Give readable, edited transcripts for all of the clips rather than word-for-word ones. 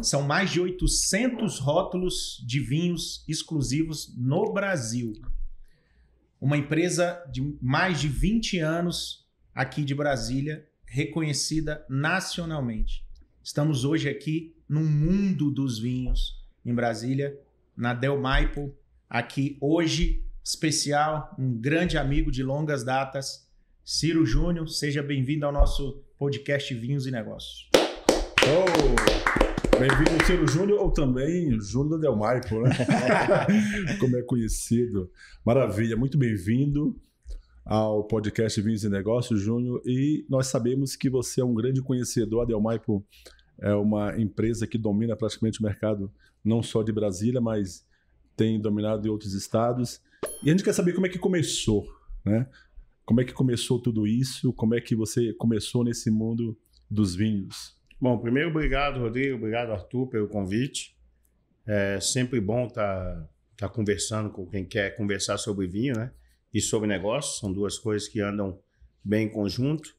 São mais de 800 rótulos de vinhos exclusivos no Brasil. Uma empresa de mais de 20 anos aqui de Brasília, reconhecida nacionalmente. Estamos hoje aqui no mundo dos vinhos em Brasília, na Del Maipo, aqui hoje, especial, um grande amigo de longas datas, Ciro Júnior. Seja bem-vindo ao nosso podcast Vinhos e Negócios. Bem-vindo, Ciro Júnior, ou também Júnior da Del Maipo, né? Como é conhecido. Maravilha, muito bem-vindo ao podcast Vinhos e Negócios, Júnior. E nós sabemos que você é um grande conhecedor. A Del Maipo é uma empresa que domina praticamente o mercado, não só de Brasília, mas tem dominado em outros estados. E a gente quer saber como é que começou, né? Como é que começou tudo isso? Como é que você começou nesse mundo dos vinhos? Bom, primeiro, obrigado, Rodrigo. Obrigado, Arthur, pelo convite. É sempre bom estar conversando com quem quer conversar sobre vinho, né? E sobre negócios. São duas coisas que andam bem em conjunto.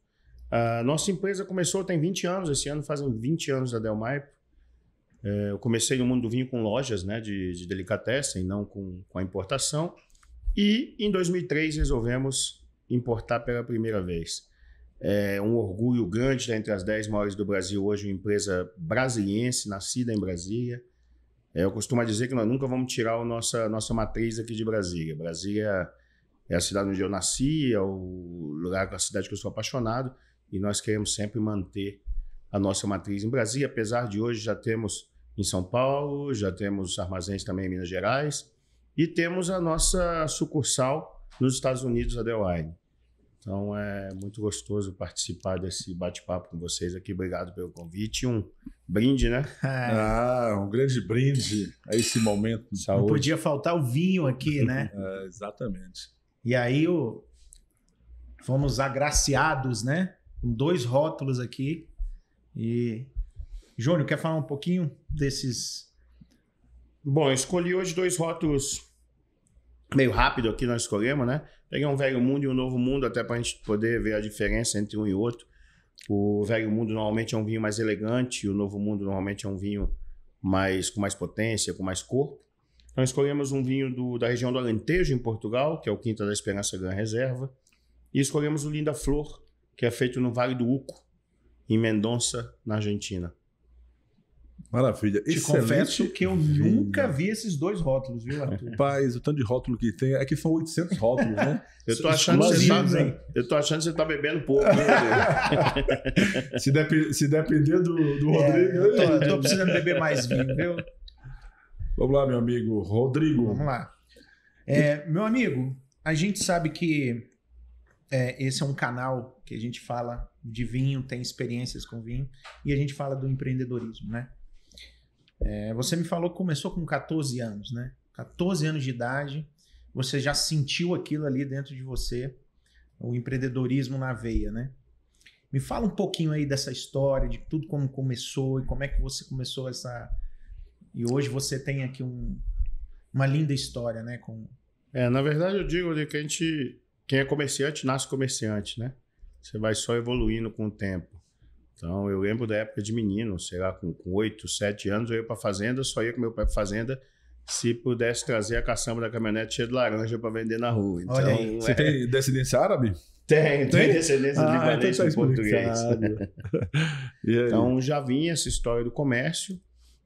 A nossa empresa começou tem 20 anos. Esse ano fazem 20 anos da Del Maipo. Eu comecei no mundo do vinho com lojas, né, de delicatessen, não com a importação. E em 2003 resolvemos importar pela primeira vez. É um orgulho grande estar entre as 10 maiores do Brasil hoje, uma empresa brasiliense, nascida em Brasília. Eu costumo dizer que nós nunca vamos tirar a nossa matriz aqui de Brasília. Brasília é a cidade onde eu nasci, é o lugar, a cidade que eu sou apaixonado, e nós queremos sempre manter a nossa matriz em Brasília, apesar de hoje já temos em São Paulo, já temos armazéns também em Minas Gerais, e temos a nossa sucursal nos Estados Unidos, a Del Wine. Então é muito gostoso participar desse bate-papo com vocês aqui. Obrigado pelo convite. Um brinde, né? Um grande brinde a esse momento de saúde. Não podia faltar o vinho aqui, né? Exatamente. E aí fomos agraciados, né? Com 2 rótulos aqui. E Júnior, quer falar um pouquinho desses? Bom, eu escolhi hoje 2 rótulos meio rápido aqui, nós escolhemos, né? Peguei um Velho Mundo e um Novo Mundo, até para a gente poder ver a diferença entre um e outro. O Velho Mundo normalmente é um vinho mais elegante, e o Novo Mundo normalmente é um vinho com mais potência, com mais corpo. Então escolhemos um vinho da região do Alentejo, em Portugal, que é o Quinta da Esperança Gran Reserva. E escolhemos o Linda Flor, que é feito no Vale do Uco, em Mendonça, na Argentina. Maravilha. Te confesso que eu nunca vi esses 2 rótulos, viu, Arthur? Rapaz, o tanto de rótulo que tem, é que são 800 rótulos, né? Eu tô achando que você tá bebendo pouco, né? Se depender do Rodrigo... Eu tô precisando beber mais vinho, viu? Vamos lá, meu amigo Rodrigo. Vamos lá. Meu amigo, a gente sabe que esse é um canal que a gente fala de vinho, tem experiências com vinho, e a gente fala do empreendedorismo, né? Você me falou que começou com 14 anos, né? 14 anos de idade, você já sentiu aquilo ali dentro de você, o empreendedorismo na veia, né? Me fala um pouquinho aí dessa história, de tudo como começou e como é que você começou essa... E hoje você tem aqui uma linda história, né? Na verdade, eu digo que quem é comerciante nasce comerciante, né? Você vai só evoluindo com o tempo. Então, eu lembro da época de menino, sei lá, com 8, 7 anos, eu ia para a fazenda, só ia com meu pai para a fazenda se pudesse trazer a caçamba da caminhonete cheia de laranja para vender na rua. Então, olha aí. Você tem descendência árabe? Tem descendência libanesa e português. Então, já vinha essa história do comércio.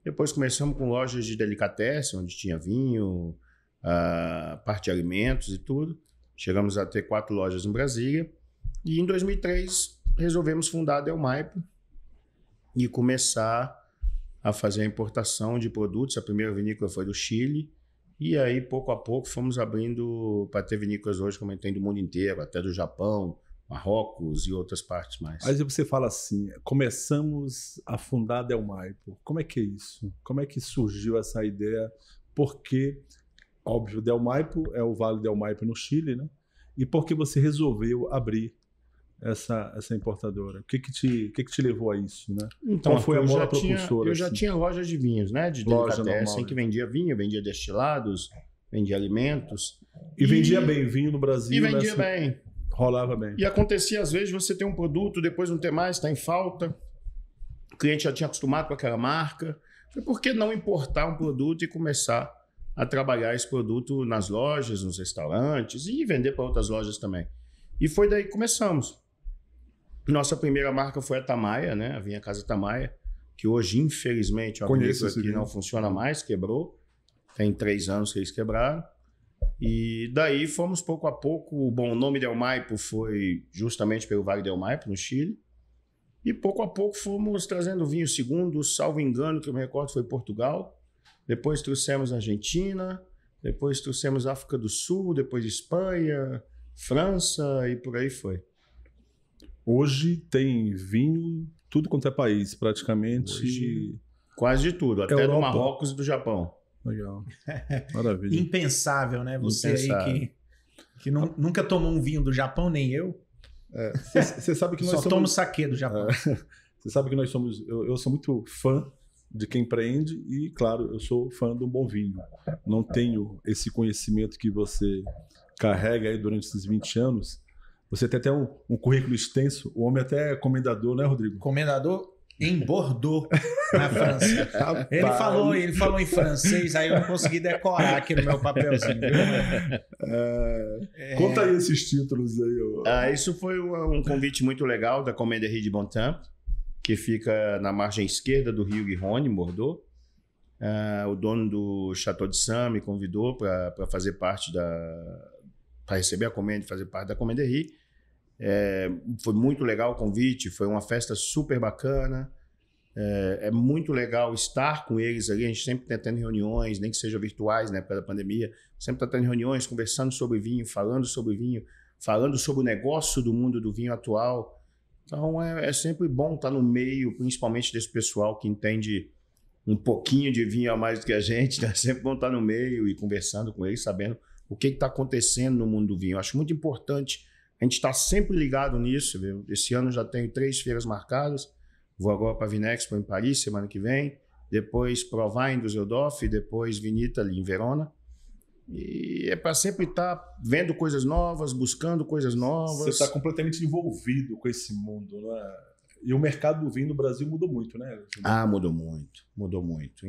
Depois começamos com lojas de delicatessen, onde tinha vinho, a parte de alimentos e tudo. Chegamos a ter 4 lojas em Brasília. E em 2003 resolvemos fundar a Del Maipo e começar a fazer a importação de produtos. A primeira vinícola foi do Chile. E aí, pouco a pouco, fomos abrindo para ter vinícolas hoje, como tem do mundo inteiro, até do Japão, Marrocos e outras partes mais. Aí você fala assim, começamos a fundar a Del Maipo. Como é que é isso? Como é que surgiu essa ideia? Porque, óbvio, Del Maipo é o Vale Del Maipo no Chile, né? E por que você resolveu abrir essa importadora? O que te levou a isso, né? Então, qual foi a mola propulsora? Eu já tinha lojas de vinhos, né? De delicatessen, que vendia vinho, vendia destilados, vendia alimentos. E vendia bem vinho no Brasil. E vendia bem. Rolava bem. E acontecia, às vezes, você tem um produto, depois não tem mais, está em falta. O cliente já tinha acostumado com aquela marca, por que não importar um produto e começar a trabalhar esse produto nas lojas, nos restaurantes e vender para outras lojas também. E foi daí que começamos. Nossa primeira marca foi a Tamaia, né? A Vinha Casa Tamaia, que hoje, infelizmente, o abrigo aqui não funciona mais, quebrou. Tem 3 anos que eles quebraram. E daí fomos pouco a pouco. Bom, o nome Del Maipo foi justamente pelo Vale Del Maipo, no Chile. E pouco a pouco fomos trazendo vinho. Segundo, salvo engano, que eu me recordo, foi Portugal. Depois trouxemos Argentina. Depois trouxemos África do Sul. Depois Espanha, França e por aí foi. Hoje tem vinho, tudo quanto é país, praticamente. Hoje, quase de tudo, até Europa. Do Marrocos e do Japão. Legal. Maravilha. Impensável, né? Você aí que nunca tomou um vinho do Japão, nem eu. Você sabe que nós só tomo saquê do Japão. Você sabe que nós somos... Eu sou muito fã de quem empreende e, claro, eu sou fã de um bom vinho. Não tenho esse conhecimento que você carrega aí durante esses 20 anos. Você tem até um currículo extenso. O homem até é comendador, né, Rodrigo? Comendador em Bordeaux, na França. Ele falou em francês, aí eu não consegui decorar aqui no meu papelzinho. Conta aí esses títulos aí. Isso foi um convite muito legal da Commanderie de Bontemps, que fica na margem esquerda do rio Gironde, em Bordeaux. O dono do Chateau de Sam me convidou para fazer parte para receber a comenda e fazer parte da Commanderie. Foi muito legal o convite, foi uma festa super bacana. É muito legal estar com eles ali. A gente sempre está tendo reuniões, nem que sejam virtuais na época da pandemia, sempre está tendo reuniões, conversando sobre vinho, falando sobre o negócio do mundo do vinho atual. Então é sempre bom estar no meio, principalmente desse pessoal que entende um pouquinho de vinho a mais do que a gente, né? Sempre bom estar no meio e conversando com eles, sabendo o que está acontecendo no mundo do vinho. Eu acho muito importante a gente estar sempre ligado nisso. Viu? Esse ano já tenho 3 feiras marcadas. Vou agora para a Vinexpo em Paris, semana que vem. Depois Provine, Düsseldorf. E depois Vinita, ali em Verona. E é para sempre estar vendo coisas novas, buscando coisas novas. Você está completamente envolvido com esse mundo, não é? E o mercado do vinho no Brasil mudou muito, né? Mudou muito. Mudou muito.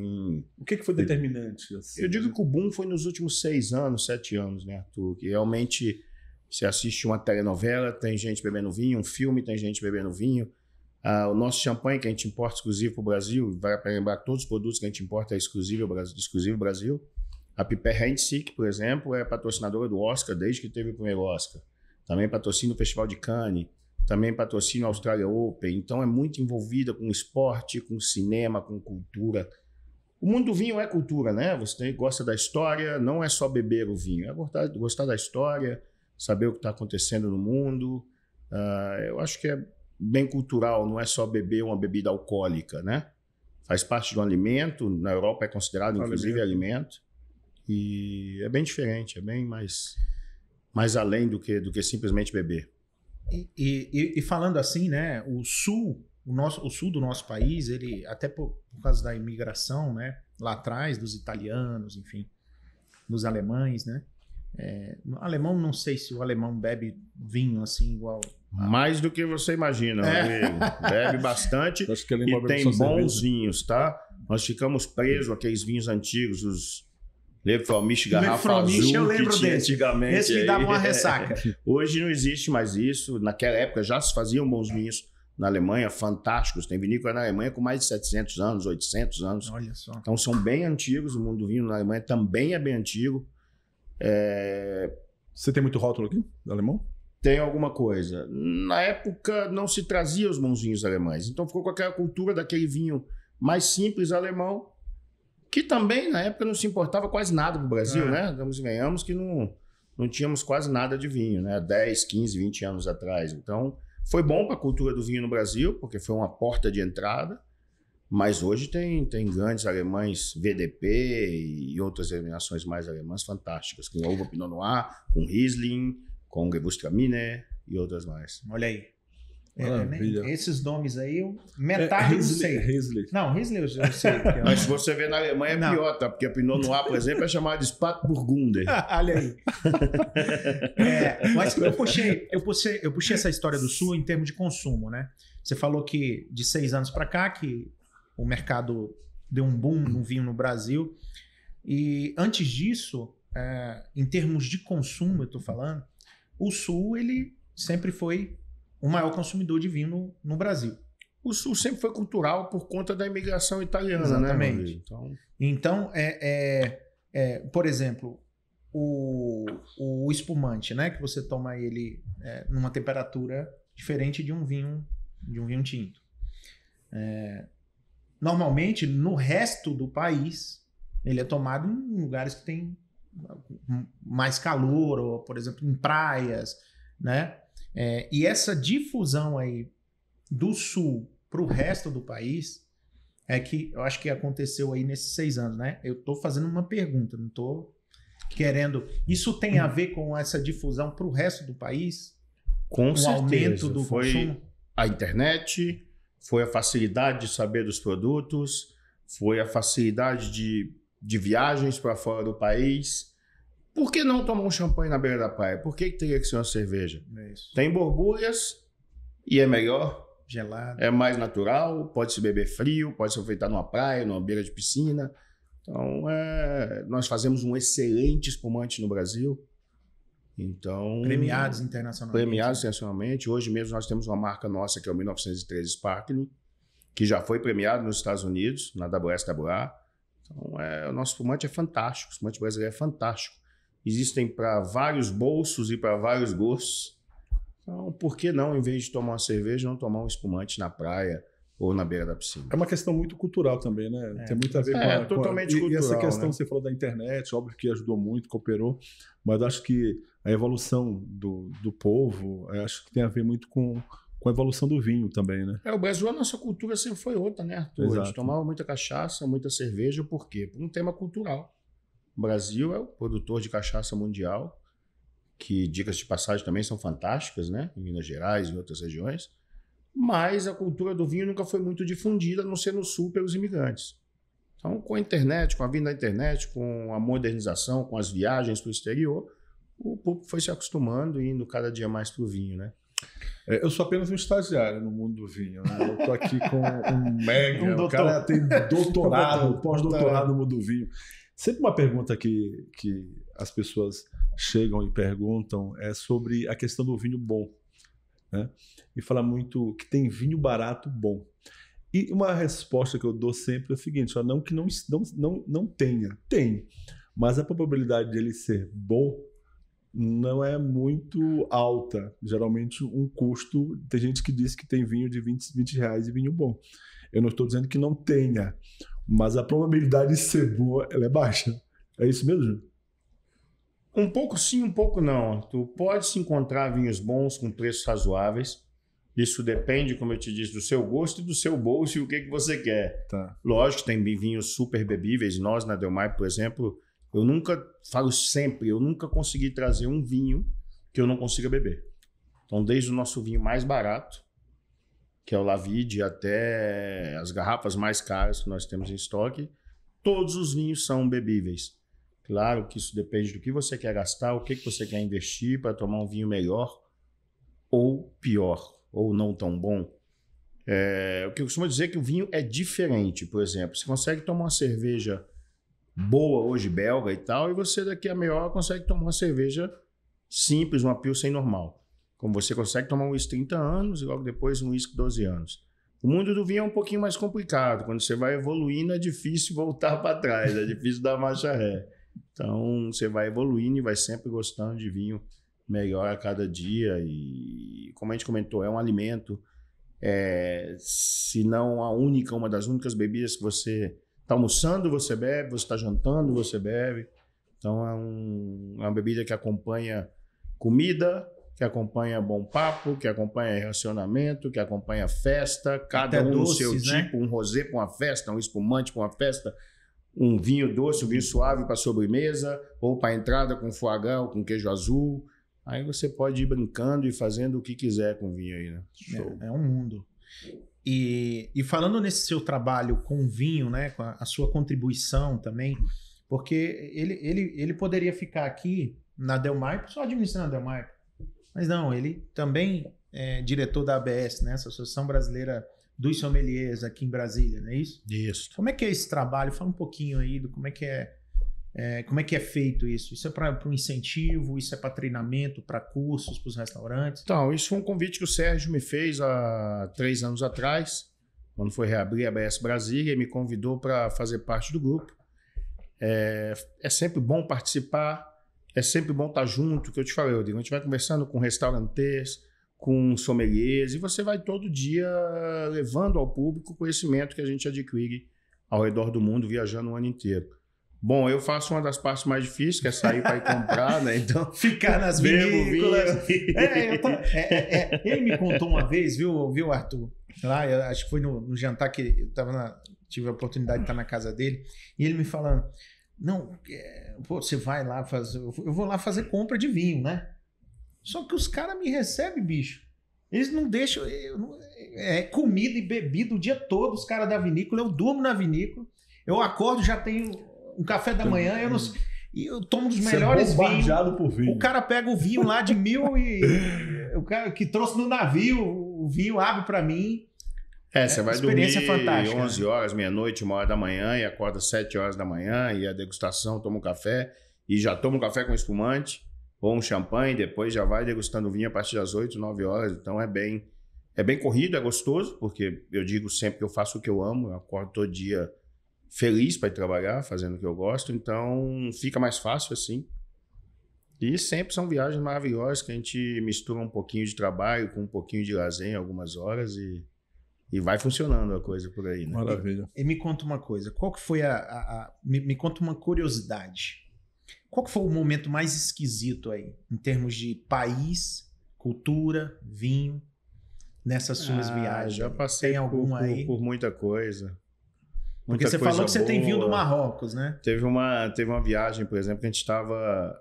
O que foi determinante? Assim? Eu digo que o boom foi nos últimos 6 anos, 7 anos, né, Arthur? Que realmente você assiste uma telenovela, tem gente bebendo vinho, um filme, tem gente bebendo vinho. O nosso champanhe, que a gente importa exclusivo para o Brasil, vai para lembrar que todos os produtos que a gente importa é exclusivo Brasil. A Piper Heinzig, por exemplo, é patrocinadora do Oscar desde que teve o primeiro Oscar. Também patrocina o Festival de Cannes. Também patrocina o Australia Open. Então é muito envolvida com esporte, com cinema, com cultura. O mundo do vinho é cultura, né? Você gosta da história, não é só beber o vinho. É gostar da história, saber o que está acontecendo no mundo. Eu acho que é bem cultural, não é só beber uma bebida alcoólica, né? Faz parte do alimento. Na Europa é considerado, inclusive, alimento. E é bem diferente, é bem mais além do que simplesmente beber. E falando assim, né, o sul do nosso país, ele até por causa da imigração, né, lá atrás dos italianos, enfim, dos alemães, né, alemão, não sei se o alemão bebe vinho assim igual mais do que você imagina, meu amigo. Bebe bastante. Acho que e tem bons vinhos, tá? Nós ficamos presos àqueles vinhos antigos, os Lefromiche garrafa azul, eu lembro que tinha desse. antigamente. Esse me dava uma ressaca. Hoje não existe mais isso. Naquela época já se faziam bons vinhos na Alemanha, fantásticos. Tem vinícola na Alemanha com mais de 700 anos, 800 anos. Olha só. Então são bem antigos. O mundo do vinho na Alemanha também é bem antigo. Você tem muito rótulo aqui, alemão? Tem alguma coisa. Na época não se trazia os bons vinhos alemães. Então ficou com aquela cultura daquele vinho mais simples alemão, que também, na época, não se importava quase nada para o Brasil, né? Vamos e venhamos que não tínhamos quase nada de vinho, né? 10, 15, 20 anos atrás. Então, foi bom para a cultura do vinho no Brasil, porque foi uma porta de entrada, mas hoje tem grandes alemães VDP e outras denominações mais alemãs fantásticas, com uva Pinot Noir, com Riesling, com Gewürztraminer e outras mais. Olha aí. Esses nomes aí, metade eu não sei. Riesling. Não, Riesling eu sei. Mas se você ver na Alemanha é pior, tá? Porque a Pinot Noir, por exemplo, é chamada de Spätburgunder. Olha aí. Mas eu puxei essa história do Sul em termos de consumo, né? Você falou que de 6 anos para cá que o mercado deu um boom no vinho no Brasil. E antes disso, em termos de consumo, eu estou falando, o Sul ele sempre foi o maior consumidor de vinho no Brasil. O Sul sempre foi cultural por conta da imigração italiana, Exatamente. né? Então, por exemplo, o espumante, né? Que você toma ele numa temperatura diferente de um vinho tinto. Normalmente, no resto do país, ele é tomado em lugares que tem mais calor, ou, por exemplo, em praias, né? E essa difusão aí do Sul para o resto do país é que eu acho que aconteceu aí nesses 6 anos, né? Eu estou fazendo uma pergunta, não estou querendo... Isso tem a ver com essa difusão para o resto do país? Com certeza. Aumento do consumo? A internet, foi a facilidade de saber dos produtos, foi a facilidade de viagens para fora do país. Por que não tomar um champanhe na beira da praia? Por que teria que ser uma cerveja? Isso. Tem borbulhas e é melhor. Gelado. É mais natural, pode se beber frio, pode se aproveitar numa praia, numa beira de piscina. Então, nós fazemos um excelente espumante no Brasil. Então, Premiados internacionalmente. Hoje mesmo nós temos uma marca nossa que é o 1913 Sparkling, que já foi premiado nos Estados Unidos, na WSWA. Então, o nosso espumante é fantástico, o espumante brasileiro é fantástico. Existem para vários bolsos e para vários gostos. Então, por que não, em vez de tomar uma cerveja, não tomar um espumante na praia ou na beira da piscina? É uma questão muito cultural também, né? Tem muito a ver totalmente cultural. E essa questão, né? Você falou da internet, óbvio que ajudou muito, cooperou, mas acho que a evolução do povo, acho que tem a ver muito com a evolução do vinho também, né? O Brasil, a nossa cultura sempre foi outra, né, Arthur? Exato. A gente tomava muita cachaça, muita cerveja, por quê? Por um tema cultural. O Brasil é o produtor de cachaça mundial, que, dicas de passagem, também são fantásticas, né? Em Minas Gerais e em outras regiões. Mas a cultura do vinho nunca foi muito difundida, a não ser no Sul, pelos imigrantes. Então, com a internet, com a vinda da internet, com a modernização, com as viagens para o exterior, o público foi se acostumando e indo cada dia mais para o vinho, né? Eu sou apenas um estagiário no mundo do vinho, né? Eu estou aqui com um mega, doutor. O cara tem doutorado, pós-doutorado no mundo do vinho. Sempre uma pergunta que as pessoas chegam e perguntam é sobre a questão do vinho bom, né? E fala muito que tem vinho barato bom. E uma resposta que eu dou sempre é o seguinte: não que não tenha. Tem. Mas a probabilidade de ele ser bom não é muito alta. Geralmente um custo... Tem gente que diz que tem vinho de 20 reais e vinho bom. Eu não estou dizendo que não tenha, mas a probabilidade de ser boa, ela é baixa. É isso mesmo, Júlio? Um pouco sim, um pouco não. Tu pode se encontrar vinhos bons com preços razoáveis. Isso depende, como eu te disse, do seu gosto e do seu bolso e o que você quer. Tá. Lógico que tem vinhos super bebíveis. Nós, na Delmar, por exemplo, eu nunca consegui trazer um vinho que eu não consiga beber. Então, desde o nosso vinho mais barato, que é o Lavide, até as garrafas mais caras que nós temos em estoque, todos os vinhos são bebíveis. Claro que isso depende do que você quer gastar, o que você quer investir para tomar um vinho melhor ou pior, ou não tão bom. O que eu costumo dizer é que o vinho é diferente. Por exemplo, você consegue tomar uma cerveja boa hoje, belga e tal, e você daqui a meia hora consegue tomar uma cerveja simples, uma Pilsen normal. Como você consegue tomar um uísque 30 anos e logo depois um uísque 12 anos. O mundo do vinho é um pouquinho mais complicado. Quando você vai evoluindo é difícil voltar para trás, é difícil dar marcha ré. Então você vai evoluindo e vai sempre gostando de vinho melhor a cada dia. E como a gente comentou, é um alimento, se não uma das únicas bebidas que você está almoçando, você bebe, você está jantando, você bebe. Então é uma bebida que acompanha comida, que acompanha bom papo, que acompanha relacionamento, que acompanha festa, cada um no seu tipo, um rosé para uma festa, um espumante para uma festa, um vinho doce, um vinho suave para sobremesa, ou para entrada com foie gras ou com queijo azul. Aí você pode ir brincando e fazendo o que quiser com vinho aí, né? Show. É um mundo. E falando nesse seu trabalho com vinho, né, com a sua contribuição também, porque ele poderia ficar aqui na Delmar, só administrando a Delmar, mas não, ele também é diretor da ABS, né, Associação Brasileira dos sommeliers aqui em Brasília, não é isso? Isso. Como é que é esse trabalho? Fala um pouquinho aí do como é que é feito isso. Isso é para um incentivo? Isso é para treinamento, para cursos, para os restaurantes? Então, isso foi um convite que o Sérgio me fez há 3 anos atrás, quando foi reabrir a ABS Brasília, e me convidou para fazer parte do grupo. É sempre bom participar, é sempre bom estar junto, que eu te falei, Rodrigo, a gente vai conversando com restaurantes, com sommeliers, e você vai todo dia levando ao público o conhecimento que a gente adquire ao redor do mundo, viajando o ano inteiro. Bom, eu faço uma das partes mais difíceis, que é sair para ir comprar, né? Então, ficar nas vinícolas. Ele me contou uma vez, viu, Arthur? Lá, eu acho que foi no jantar que eu tive a oportunidade de estar na casa dele, e ele me falando, não, pô, você vai lá fazer, eu vou lá fazer compra de vinho, né? Só que os caras me recebem, bicho. Eles não deixam, comida e bebida o dia todo, os caras da vinícola, eu durmo na vinícola, eu acordo, já tenho um café da manhã, eu tomo dos melhores vinhos. Por vinho. O cara pega o vinho lá de 1000 e o cara que trouxe no navio, o vinho abre para mim. Você vai dormir fantástica, 11 horas, meia-noite, 1h da manhã, e acorda 7 horas da manhã, e a degustação toma um café, e já toma um café com espumante, ou um champanhe, depois já vai degustando vinho a partir das 8, 9 horas. Então é bem corrido, é gostoso, porque eu digo sempre que eu faço o que eu amo, eu acordo todo dia feliz para ir trabalhar, fazendo o que eu gosto, então fica mais fácil assim. E sempre são viagens maravilhosas que a gente mistura um pouquinho de trabalho com um pouquinho de lazer em algumas horas e vai funcionando a coisa por aí, né? Maravilha. E me conta uma coisa, qual que foi me conta uma curiosidade. Qual que foi o momento mais esquisito aí, em termos de país, cultura, vinho, nessas suas viagens? Já passei tem alguma aí? Por muita coisa. Porque você falou que você tem vinho do Marrocos, né? Teve uma viagem, por exemplo, que a gente estava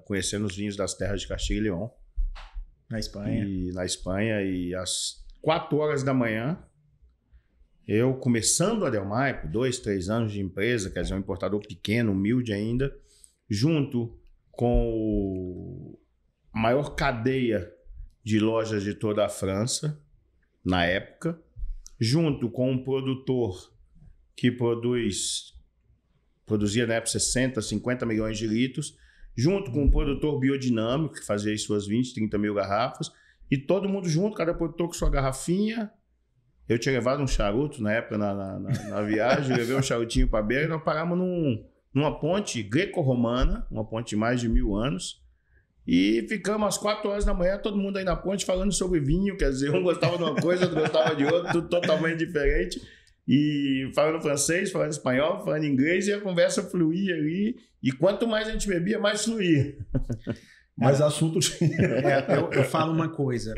conhecendo os vinhos das terras de Castilho e León. Na Espanha. E às 4 horas da manhã, eu começando a Del Maipo, 2, 3 anos de empresa, quer dizer, um importador pequeno, humilde ainda, junto com a maior cadeia de lojas de toda a França, na época, junto com um produtor que produzia na época 60, 50 milhões de litros, junto com um produtor biodinâmico que fazia as suas 20, 30 mil garrafas, e todo mundo junto, cada produtor com sua garrafinha. Eu tinha levado um charuto na época na viagem, levei um charutinho para a beira, e nós paramos numa ponte greco-romana, uma ponte de mais de 1000 anos, e ficamos às 4 horas da manhã, todo mundo aí na ponte falando sobre vinho, quer dizer, um gostava de uma coisa, outro gostava de outra, tudo totalmente diferente. E falando francês, falando espanhol, falando inglês, e a conversa fluía ali. E quanto mais a gente bebia, mais fluía. Mais assunto tinha. Eu falo uma coisa.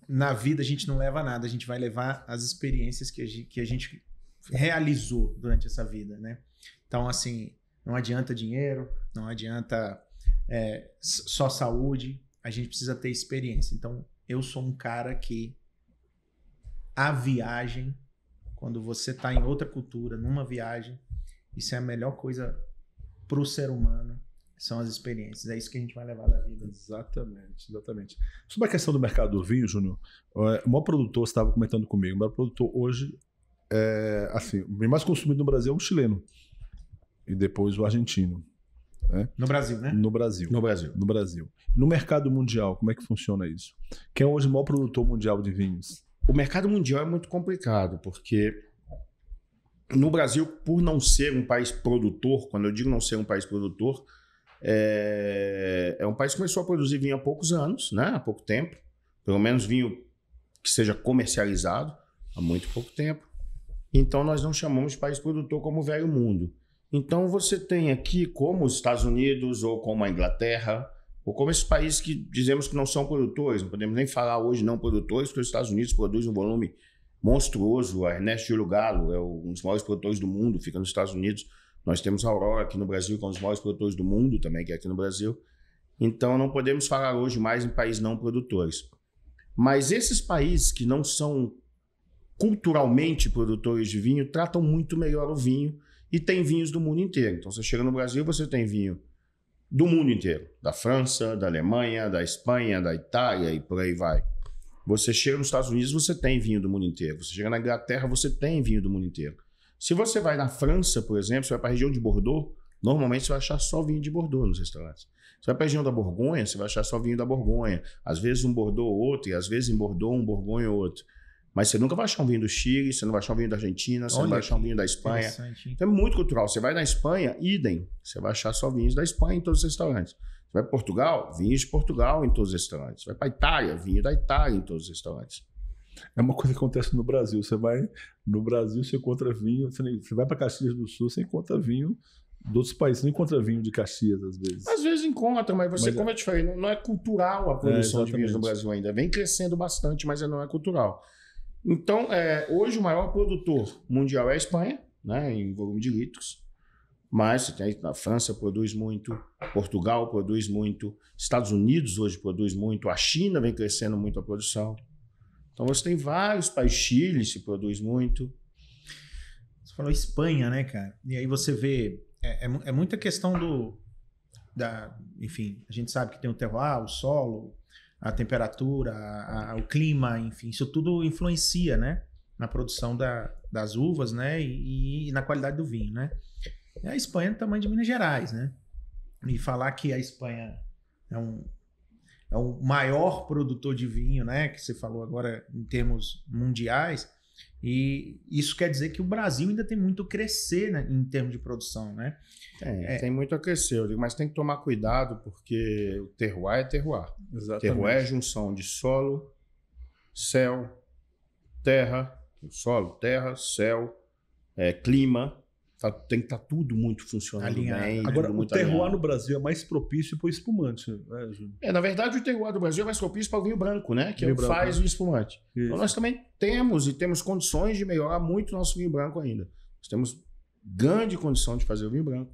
Na vida a gente não leva nada, a gente vai levar as experiências que a gente realizou durante essa vida, né? Então, assim, não adianta dinheiro, não adianta só saúde, a gente precisa ter experiência. Então, eu sou um cara que a viagem, quando você está em outra cultura, numa viagem, isso é a melhor coisa para o ser humano, são as experiências. É isso que a gente vai levar da vida. Exatamente. Sobre a questão do mercado do vinho, Júnior, o maior produtor, você estava comentando comigo, o maior produtor hoje, assim, o bem mais consumido no Brasil é o chileno e depois o argentino. Né? No Brasil, né? No Brasil. No mercado mundial, como é que funciona isso? Quem é hoje o maior produtor mundial de vinhos? O mercado mundial é muito complicado, porque no Brasil, por não ser um país produtor, quando eu digo não ser um país produtor, é um país que começou a produzir vinho há poucos anos, né? Há pouco tempo. Pelo menos vinho que seja comercializado há muito pouco tempo. Então, nós não chamamos de país produtor como o velho mundo. Então, você tem aqui, como os Estados Unidos ou como a Inglaterra, ou como esses países que dizemos que não são produtores, não podemos nem falar hoje não produtores, porque os Estados Unidos produzem um volume monstruoso. A Ernesto Júlio Gallo é um dos maiores produtores do mundo, fica nos Estados Unidos. Nós temos a Aurora aqui no Brasil, que é um dos maiores produtores do mundo também, que é aqui no Brasil. Então, não podemos falar hoje mais em países não produtores. Mas esses países que não são culturalmente produtores de vinho, tratam muito melhor o vinho e tem vinhos do mundo inteiro. Então, você chega no Brasil, você tem vinho do mundo inteiro, da França, da Alemanha, da Espanha, da Itália e por aí vai. Você chega nos Estados Unidos, você tem vinho do mundo inteiro. Você chega na Inglaterra, você tem vinho do mundo inteiro. Se você vai na França, por exemplo, você vai para a região de Bordeaux, normalmente você vai achar só vinho de Bordeaux nos restaurantes. Você vai para a região da Borgonha, você vai achar só vinho da Borgonha. Às vezes um Bordeaux ou outro, e às vezes em Bordeaux um Borgonha ou outro. Mas você nunca vai achar um vinho do Chile, você não vai achar um vinho da Argentina, você não vai achar um vinho da Espanha. Então é muito cultural. Você vai na Espanha, idem. Você vai achar só vinhos da Espanha em todos os restaurantes. Você vai para Portugal, vinhos de Portugal em todos os restaurantes. Você vai para Itália, vinho da Itália em todos os restaurantes. É uma coisa que acontece no Brasil. Você vai no Brasil, você encontra vinho. Você vai para Caxias do Sul, você encontra vinho de outros países. Você não encontra vinho de Caxias, às vezes. Às vezes encontra, mas como eu te falei, não é cultural a produção de vinhos no Brasil ainda. Vem crescendo bastante, mas não é cultural. Então, hoje o maior produtor mundial é a Espanha, né, em volume de litros. Mas você tem a França produz muito, Portugal produz muito, Estados Unidos hoje produz muito, a China vem crescendo muito a produção. Então você tem vários países, Chile se produz muito. Você falou Espanha, né, cara? E aí você vê, é muita questão enfim, a gente sabe que tem o terroir, o solo, a temperatura, o clima, enfim, isso tudo influencia, né, na produção das uvas, né, e na qualidade do vinho, né. E a Espanha é do tamanho de Minas Gerais, né, e falar que a Espanha é o maior produtor de vinho, né, que você falou agora em termos mundiais, e isso quer dizer que o Brasil ainda tem muito a crescer, né, em termos de produção, né. Tem muito a crescer, eu digo, mas tem que tomar cuidado porque o terroir é terroir. Exatamente. Terroir é a junção de solo, céu, terra, céu, clima. Tem que estar tudo muito funcionando Alinhado. bem. Agora, tudo o muito terroir alinhado. no Brasil é mais propício para o espumante, né, Júnior? Na verdade, o terroir do Brasil é mais propício para o vinho branco, né? Que é o que Vinho branco, faz o espumante. Isso. Então, nós também temos condições de melhorar muito o nosso vinho branco ainda. Nós temos grande condição de fazer o vinho branco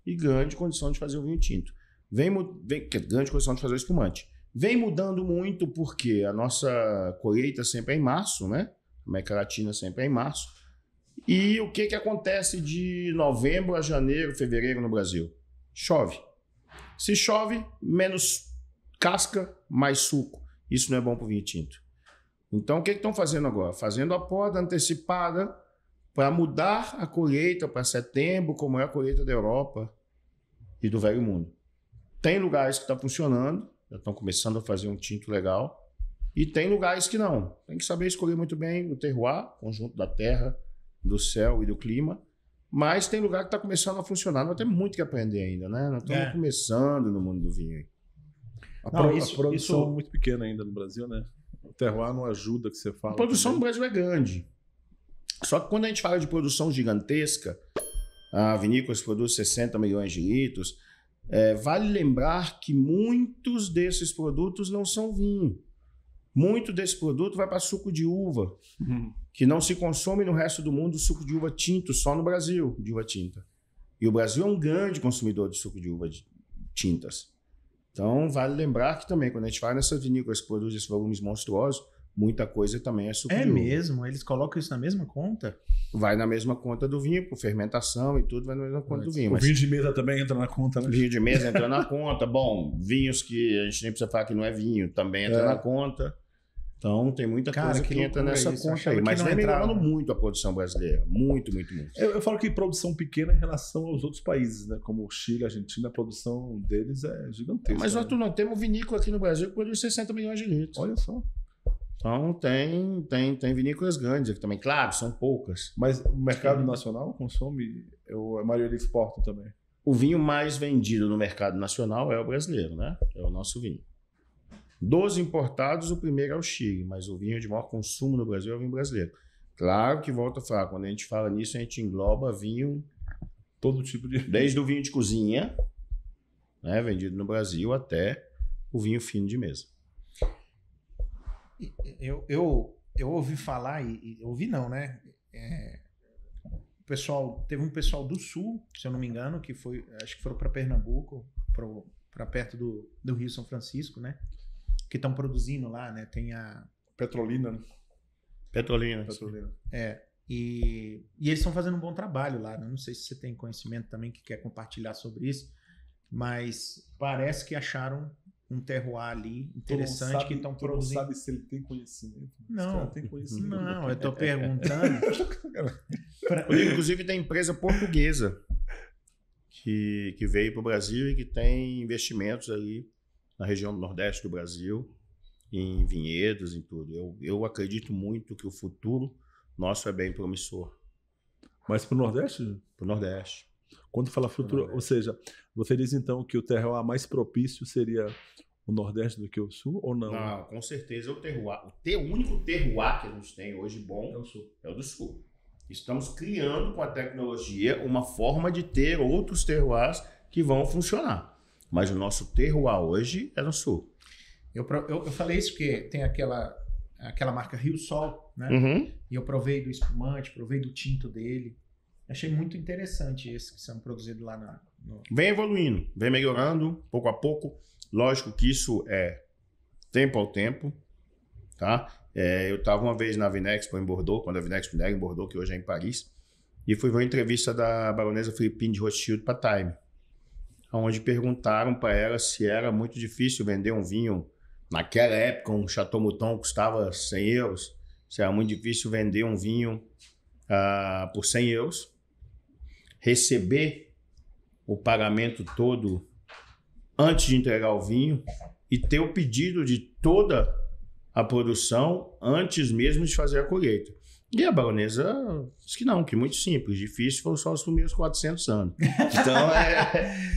e grande condição de fazer o vinho tinto. Grande condição de fazer o espumante. Vem mudando muito porque a nossa colheita sempre é em março, né? A América Latina sempre é em março. E o que acontece de novembro a janeiro, fevereiro no Brasil? Chove. Se chove, menos casca, mais suco. Isso não é bom para o vinho tinto. Então, o que estão fazendo agora? Fazendo a poda antecipada para mudar a colheita para setembro, como é a colheita da Europa e do Velho Mundo. Tem lugares que estão funcionando, já estão começando a fazer um tinto legal, e tem lugares que não. Tem que saber escolher muito bem o terroir, conjunto da terra, do céu e do clima, mas tem lugar que está começando a funcionar. Nós temos muito que aprender ainda, né? Nós estamos começando no mundo do vinho. A produção é muito pequena ainda no Brasil, né? O terroir não ajuda, que você fala. A produção também. no Brasil é grande. Só que quando a gente fala de produção gigantesca, a vinícola produz 60 milhões de litros, vale lembrar que muitos desses produtos não são vinho. Muito desse produto vai para suco de uva, que não se consome no resto do mundo suco de uva tinto, só no Brasil, de uva tinta. E o Brasil é um grande consumidor de suco de uva tintas. Então, vale lembrar que também, quando a gente fala nessas vinícolas que produzem esses volumes monstruosos, muita coisa também é suco de uva. É mesmo? Eles colocam isso na mesma conta? Vai na mesma conta do vinho, por fermentação e tudo, vai na mesma conta do vinho. O vinho de mesa também entra na conta, né? Vinho de mesa entra na conta. Bom, vinhos que a gente nem precisa falar que não é vinho, também entra na conta. Então, tem muita coisa que entra nessa conta aí. Mas vem melhorando muito a produção brasileira. Muito, muito, muito. Eu falo que produção pequena em relação aos outros países, né? Como o Chile, a Argentina, a produção deles é gigantesca. Mas né? nós temos vinícola aqui no Brasil que produz 60 milhões de litros. Olha só. Então, tem vinícolas grandes aqui também. Claro, são poucas. Mas o mercado nacional consome, a maioria exporta também. O vinho mais vendido no mercado nacional é o brasileiro, né? É o nosso vinho. Dos importados, o primeiro é o Chile, mas o vinho de maior consumo no Brasil é o vinho brasileiro. Claro que, volto a falar, quando a gente fala nisso, a gente engloba vinho... Todo tipo de... Desde o vinho de cozinha, né, vendido no Brasil, até o vinho fino de mesa. Eu ouvi falar, ouvi não, né? Teve um pessoal do Sul, se eu não me engano, que foi, acho que foram para Pernambuco, para perto do Rio São Francisco, né? Que estão produzindo lá, né? Tem a Petrolina, né? Petrolina. E eles estão fazendo um bom trabalho lá, né? Não sei se você tem conhecimento também que quer compartilhar sobre isso, mas parece que acharam um terroir ali interessante que estão produzindo. Não sabe se ele tem conhecimento. Não, tem conhecimento. Não, eu estou perguntando. Inclusive tem empresa portuguesa que veio para o Brasil e que tem investimentos ali na região do Nordeste do Brasil, em vinhedos, em tudo. Eu acredito muito que o futuro nosso é bem promissor. Mas para o Nordeste? Para o Nordeste. Quando fala futuro, ou seja, você diz então que o terroir mais propício seria o Nordeste do que o Sul, ou não? Não, com certeza o terroir. O único terroir que a gente tem hoje bom é o do Sul. Estamos criando com a tecnologia uma forma de ter outros terroirs que vão funcionar. Mas o nosso terroir hoje é no Sul. Eu falei isso porque tem aquela marca Rio Sol, né? Uhum. E eu provei do espumante, provei do tinto dele. Achei muito interessante esses que são produzidos lá Vem evoluindo, vem melhorando, pouco a pouco. Lógico que isso é tempo ao tempo, tá? Eu estava uma vez na Vinexpo em Bordeaux, quando a Vinexpo era em Bordeaux, que hoje é em Paris, e fui ver uma entrevista da baronesa Philippine de Rothschild para Time, onde perguntaram para ela se era muito difícil vender um vinho. Naquela época, um Chateau Mouton custava 100 euros. Se era muito difícil vender um vinho por 100 euros, receber o pagamento todo antes de entregar o vinho e ter o pedido de toda a produção antes mesmo de fazer a colheita. E a baronesa disse que não, que muito simples, difícil foram só os primeiros 400 anos. Então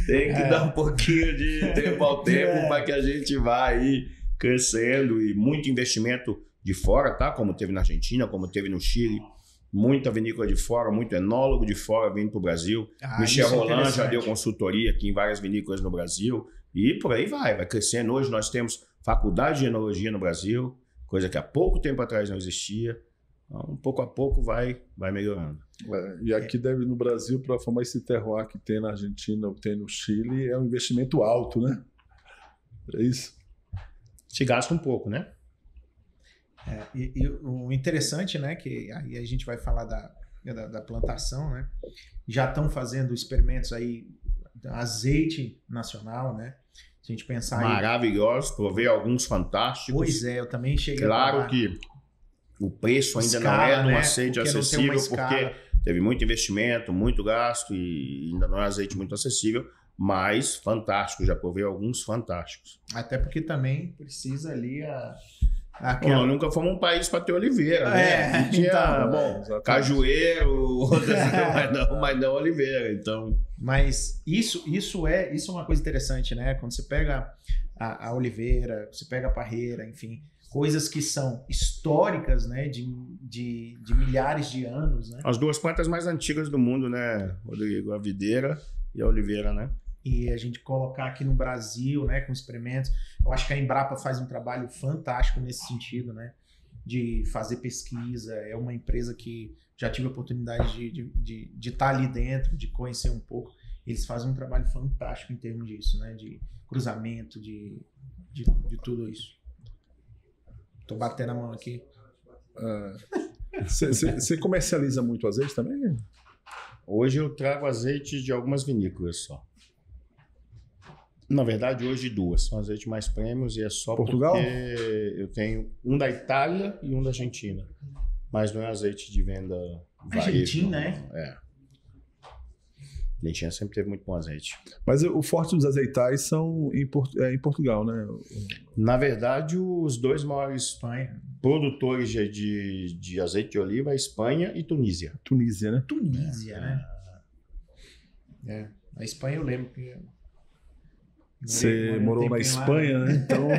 tem que dar um pouquinho de tempo ao tempo para que a gente vá aí crescendo, e muito investimento de fora, tá? Como teve na Argentina, como teve no Chile, muita vinícola de fora, muito enólogo de fora vindo para o Brasil. Michel Roland já deu consultoria aqui em várias vinícolas no Brasil, e por aí vai crescendo. Hoje nós temos faculdade de enologia no Brasil, coisa que há pouco tempo atrás não existia. Então, pouco a pouco vai melhorando. E aqui no Brasil, para formar esse terroir que tem na Argentina, tem no Chile, é um investimento alto, né? É isso? Se gasta um pouco, né? E o interessante, né, que aí a gente vai falar da plantação, né? Já estão fazendo experimentos aí, azeite nacional, né? Se a gente pensar maravilhosos, provei alguns fantásticos. Pois é, eu também cheguei Claro que o preço ainda não é de um azeite acessível, porque teve muito investimento, muito gasto e ainda não é azeite muito acessível, mas fantástico, já provei alguns fantásticos. Até porque também precisa ali Bom, nunca fomos um país para ter oliveira, né? Tinha, cajueiro, mas não oliveira, então... Mas isso é uma coisa interessante, né? Quando você pega a oliveira, você pega a parreira, enfim, coisas que são históricas, né? De milhares de anos, né? As duas plantas mais antigas do mundo, né, Rodrigo? A videira e a oliveira, né? E a gente colocar aqui no Brasil, né, com experimentos. Eu acho que a Embrapa faz um trabalho fantástico nesse sentido, né? De fazer pesquisa. É uma empresa que já tive a oportunidade de estar ali dentro, de conhecer um pouco. Eles fazem um trabalho fantástico em termos disso, né? De cruzamento, de tudo isso. Tô batendo a mão aqui. Você comercializa muito azeite também? Hoje eu trago azeite de algumas vinícolas só. Na verdade, hoje duas. São azeites mais prêmios e é só Portugal? Porque eu tenho um da Itália e um da Argentina. Mas não é azeite de venda Argentina, né? A Argentina sempre teve muito bom azeite. Mas o forte dos azeitais são em Portugal, né? Na verdade, os dois maiores produtores de azeite de oliva é Espanha e Tunísia. Tunísia, né? né? A Espanha eu lembro que... Você morou na Espanha, né? Então,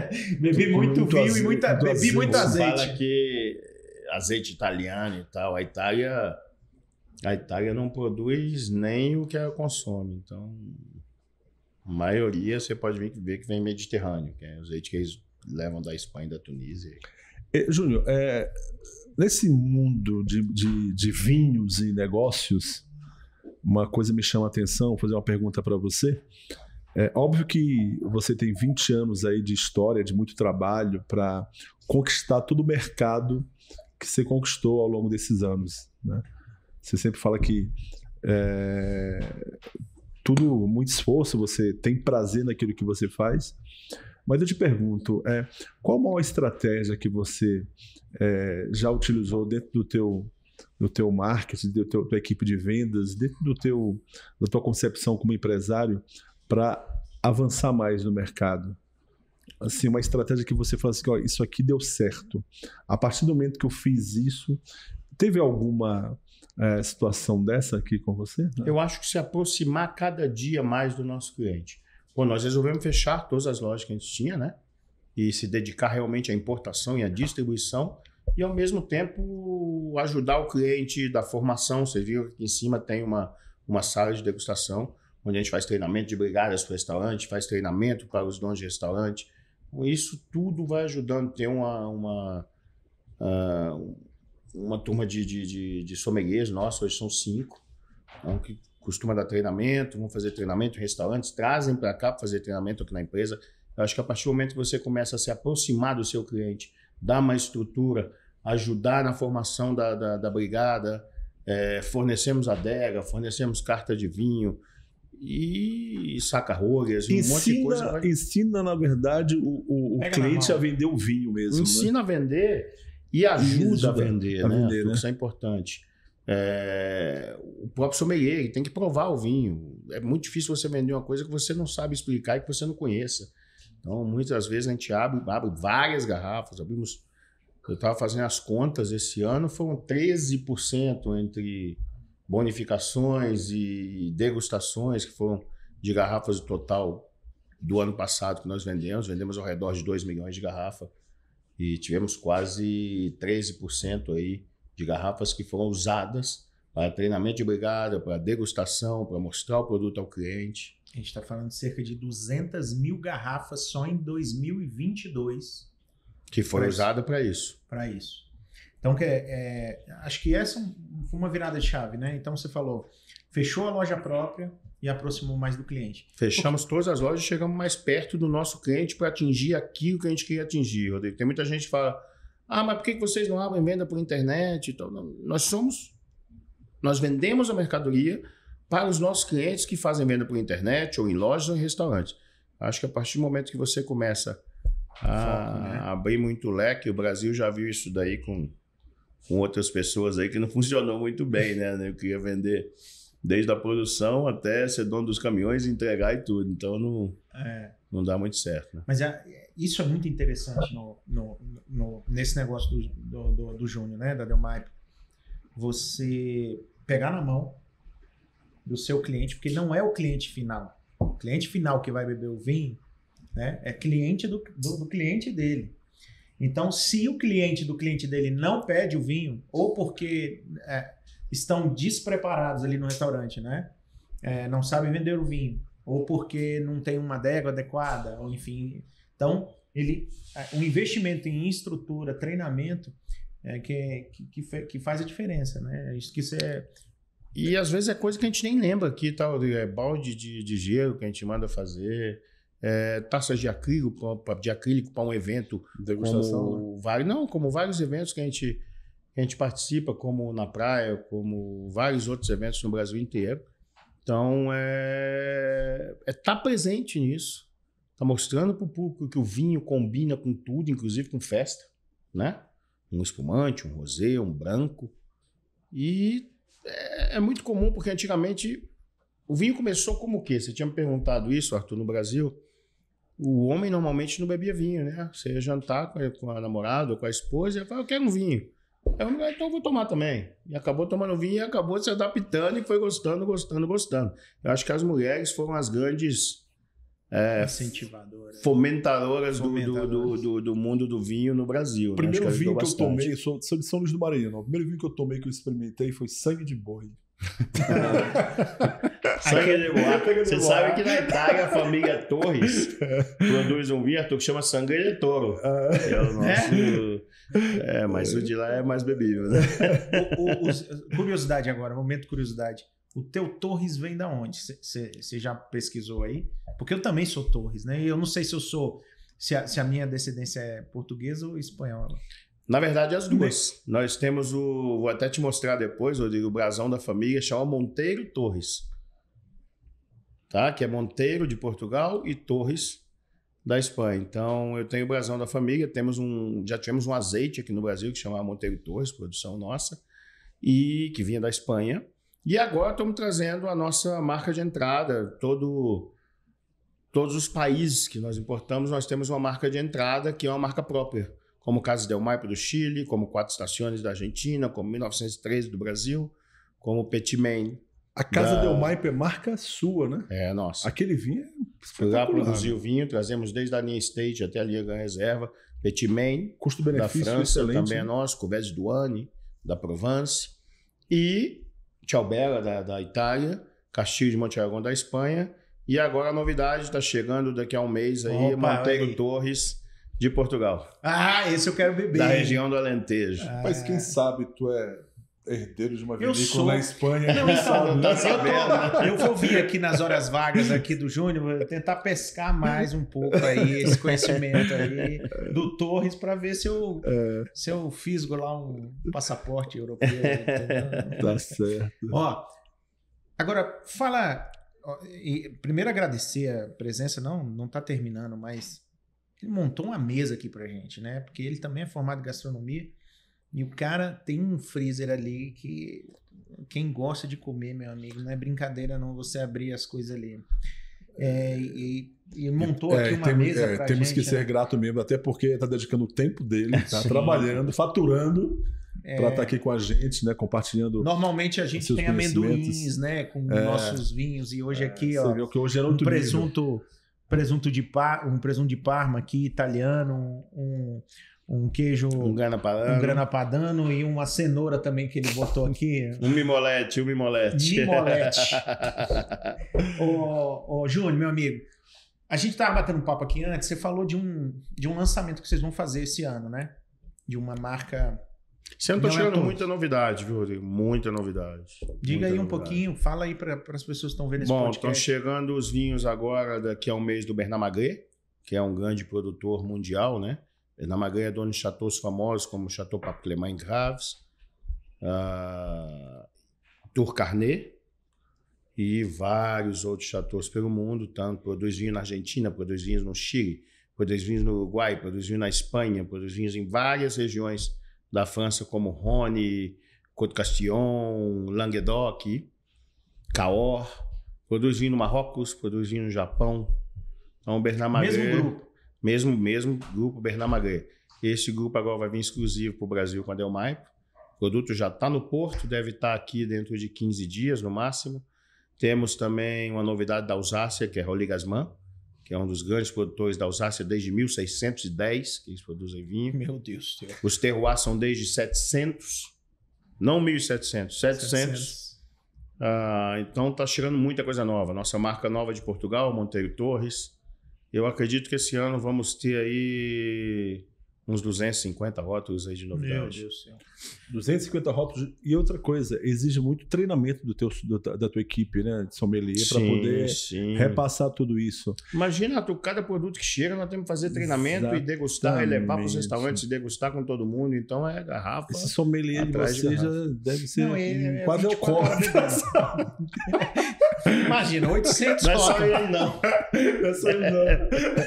bebi muito vinho e bebi muito azeite. Fala que azeite italiano e tal, a Itália não produz nem o que ela consome. Então, a maioria você pode ver que vem mediterrâneo, que é o azeite que eles levam da Espanha e da Tunísia. Júnior, nesse mundo de vinhos e negócios, uma coisa me chama a atenção, vou fazer uma pergunta para você. É óbvio que você tem 20 anos aí de história, de muito trabalho para conquistar todo o mercado que você conquistou ao longo desses anos, né? Você sempre fala que tudo muito esforço, você tem prazer naquilo que você faz, Mas eu te pergunto, qual a maior estratégia que você já utilizou dentro do teu marketing, da tua equipe de vendas, dentro da tua concepção como empresário, para avançar mais no mercado? Assim, uma estratégia que você fala assim, ó, isso aqui deu certo. A partir do momento que eu fiz isso, teve alguma situação dessa aqui com você? Eu acho que se aproximar cada dia mais do nosso cliente. Bom, nós resolvemos fechar todas as lojas que a gente tinha, né? E se dedicar realmente à importação e à distribuição e, ao mesmo tempo, ajudar o cliente da formação. Você viu que aqui em cima tem uma sala de degustação, onde a gente faz treinamento de brigadas para o restaurante, faz treinamento para os donos de restaurante. Isso tudo vai ajudando a ter uma turma de sommeliers, nossa, hoje são 5, então, que costuma dar treinamento, vão fazer treinamento em restaurantes, trazem para cá para fazer treinamento aqui na empresa. Eu acho que a partir do momento que você começa a se aproximar do seu cliente, dar uma estrutura, ajudar na formação da brigada, fornecemos adega, fornecemos carta de vinho, e saca-rolhas, um monte de coisa. Ensina, na verdade, o cliente a vender o vinho mesmo. Ensina, né? A vender e ajuda a vender, né? Isso é importante. O próprio sommelier, ele tem que provar o vinho. É muito difícil você vender uma coisa que você não sabe explicar e que você não conheça. Então, muitas vezes a gente abre várias garrafas. Eu estava fazendo as contas esse ano, foram 13% entre bonificações e degustações, que foram de garrafas do total do ano passado que nós vendemos ao redor de 2 milhões de garrafas e tivemos quase 13% aí de garrafas que foram usadas para treinamento de brigada, para degustação, para mostrar o produto ao cliente. A gente está falando de cerca de 200 mil garrafas só em 2022. Que foram usadas para isso. Para isso. Então, acho que essa foi uma virada de chave, né? Então, você falou, fechou a loja própria e aproximou mais do cliente. Fechamos todas as lojas e chegamos mais perto do nosso cliente para atingir aquilo que a gente queria atingir, Rodrigo. Tem muita gente que fala, mas por que vocês não abrem venda por internet? Então, não, nós vendemos a mercadoria para os nossos clientes que fazem venda por internet ou em lojas ou em restaurantes. Acho que a partir do momento que você começa a abrir muito leque, o Brasil já viu isso daí com outras pessoas aí que não funcionou muito bem, né? Eu queria vender desde a produção até ser dono dos caminhões, entregar e tudo. Então não dá muito certo. Né? Mas isso é muito interessante nesse negócio do Júnior, né? Da Del Mar. Você pegar na mão do seu cliente, porque não é o cliente final. O cliente final que vai beber o vinho, né? É cliente do cliente dele. Então, se o cliente do cliente dele não pede o vinho, ou porque estão despreparados ali no restaurante, né? Não sabem vender o vinho, ou porque não tem uma adega adequada, ou enfim. Então, o investimento em estrutura, treinamento, que faz a diferença, né? Isso que isso é... E às vezes é coisa que a gente nem lembra aqui, tá? Balde de gelo que a gente manda fazer... taças de acrílico para um evento, degustação, como vários eventos que a gente participa, como na praia, como vários outros eventos no Brasil inteiro. Então, tá presente nisso, tá mostrando para o público que o vinho combina com tudo, inclusive com festa, né? Um espumante, um rosé, um branco. E é muito comum, porque antigamente o vinho começou como o quê? Você tinha me perguntado isso, Arthur, no Brasil. O homem normalmente não bebia vinho, né? Você ia jantar com a namorada ou com a esposa e ia falar, eu quero um vinho. Então eu vou tomar também. E acabou tomando vinho e acabou se adaptando e foi gostando. Eu acho que as mulheres foram as grandes incentivadoras, fomentadoras do mundo do vinho no Brasil. O primeiro vinho que eu tomei, sou de São Luís do Maranhão, o primeiro vinho que eu tomei, que eu experimentei, foi sangue de boi. Você sabe que na Itália a família Torres produz um vinho que chama Sangue de Toro. É o nosso. Mas o de lá é mais bebível, né? Curiosidade agora, momento curiosidade. O teu Torres vem da onde? Você já pesquisou aí? Porque eu também sou Torres, né? E eu não sei se a minha descendência é portuguesa ou espanhola. Na verdade, as duas. Nós temos vou até te mostrar depois, Rodrigo, o brasão da família, chama Monteiro Torres. Tá? Que é Monteiro de Portugal e Torres da Espanha. Então, eu tenho o brasão da família, já tivemos um azeite aqui no Brasil que chama Monteiro Torres, produção nossa, e que vinha da Espanha. E agora estamos trazendo a nossa marca de entrada. Todos os países que nós importamos, nós temos uma marca de entrada que é uma marca própria, como Casas Del Maipo do Chile, como Quatro Estações da Argentina, como 1913 do Brasil, como Petit Maine. A Casa Del Maipo é marca sua, né? É, nossa. Aquele vinho é Fui lá espetacular, produzir né? o vinho, trazemos desde a linha State até a linha Gran Reserva, Petit Maine, da Custo-benefício França, excelente. também é né? nosso, Cuvée de Douane, da Provence, e Ciaubella, da Itália, Castilho de Montearagón, da Espanha, e agora a novidade está chegando daqui a um mês aí, Opa, Monteiro aí. Torres, de Portugal, Ah, esse eu quero beber. da região do Alentejo. Mas quem sabe tu é herdeiro de uma Eu vinícola sou. na Espanha. Não, quem então, sabe, né? eu vou vir aqui nas horas vagas aqui do Júnior, vou tentar pescar mais um pouco aí, esse conhecimento aí do Torres, para ver se eu fisgo lá um passaporte europeu. Entendeu? Tá certo. Ó, agora, fala... ó, primeiro agradecer a presença, não tá terminando, mas ele montou uma mesa aqui pra gente, né? Porque ele também é formado em gastronomia e o cara tem um freezer ali que quem gosta de comer, meu amigo, não é brincadeira não você abrir as coisas ali. E montou aqui uma mesa pra temos gente. que ser né? grato mesmo, até porque está dedicando o tempo dele, está trabalhando, faturando para estar aqui com a gente, né, compartilhando. Normalmente a gente seus tem conhecimentos. amendoins, né, com nossos vinhos e hoje aqui, Você ó, viu que hoje era um outro nível. presunto de Parma aqui, italiano, um queijo, Um grana um padano, grana padano e uma cenoura também que ele botou aqui. um mimolete. Mimolete. Ô, Júnior, meu amigo, a gente tava batendo um papo aqui antes, você falou de um lançamento que vocês vão fazer esse ano, né? De uma marca... Esse ano tá Não é chegando todos. muita novidade, viu, Rodrigo? Muita novidade. Diga Muita aí um novidade. pouquinho, fala aí para as pessoas que estão vendo esse Bom, podcast. estão chegando os vinhos agora, daqui a um mês, do Bernard Magré, que é um grande produtor mundial, né? Bernard Magré é dono de chateaus famosos como Chateau Pape Clément em Graves, Tour Carnet e vários outros chateaus pelo mundo. Tanto produz vinho na Argentina, produz vinhos no Chile, produz vinhos no Uruguai, produz vinho na Espanha, produz vinhos em várias regiões da França, como Rhône, Côte-Castillon, Languedoc, Cahors, produz vinho no Marrocos, produz vinho no Japão. Então, o Bernard Magré... Mesmo grupo. Mesmo grupo Bernard Magré. Esse grupo agora vai vir exclusivo para o Brasil com a Del Maipo. O produto já está no porto, deve estar aqui dentro de 15 dias no máximo. Temos também uma novidade da Alsácia, que é Rolly Gasman, que é um dos grandes produtores da Alsácia desde 1610, que eles produzem vinho. Meu Deus do céu. Os terroirs são desde 700, não 1700, 700. Então está chegando muita coisa nova. Nossa marca nova de Portugal, Monteiro Torres. Eu acredito que esse ano vamos ter aí uns 250 rótulos aí de Meu novidade. Deus do céu. 250 rótulos. E outra coisa, exige muito treinamento da tua equipe, né, de sommelier, para poder repassar tudo isso. Imagina, cada produto que chega, nós temos que fazer treinamento e degustar, e levar para os restaurantes e degustar com todo mundo. Então é garrafa. Esse sommelier de atrás de vocês já garrafa. deve ser Não, quase 24 alcoólatra. horas Imagina, 800 Não é só rótulos. ele, não. Não é só isso,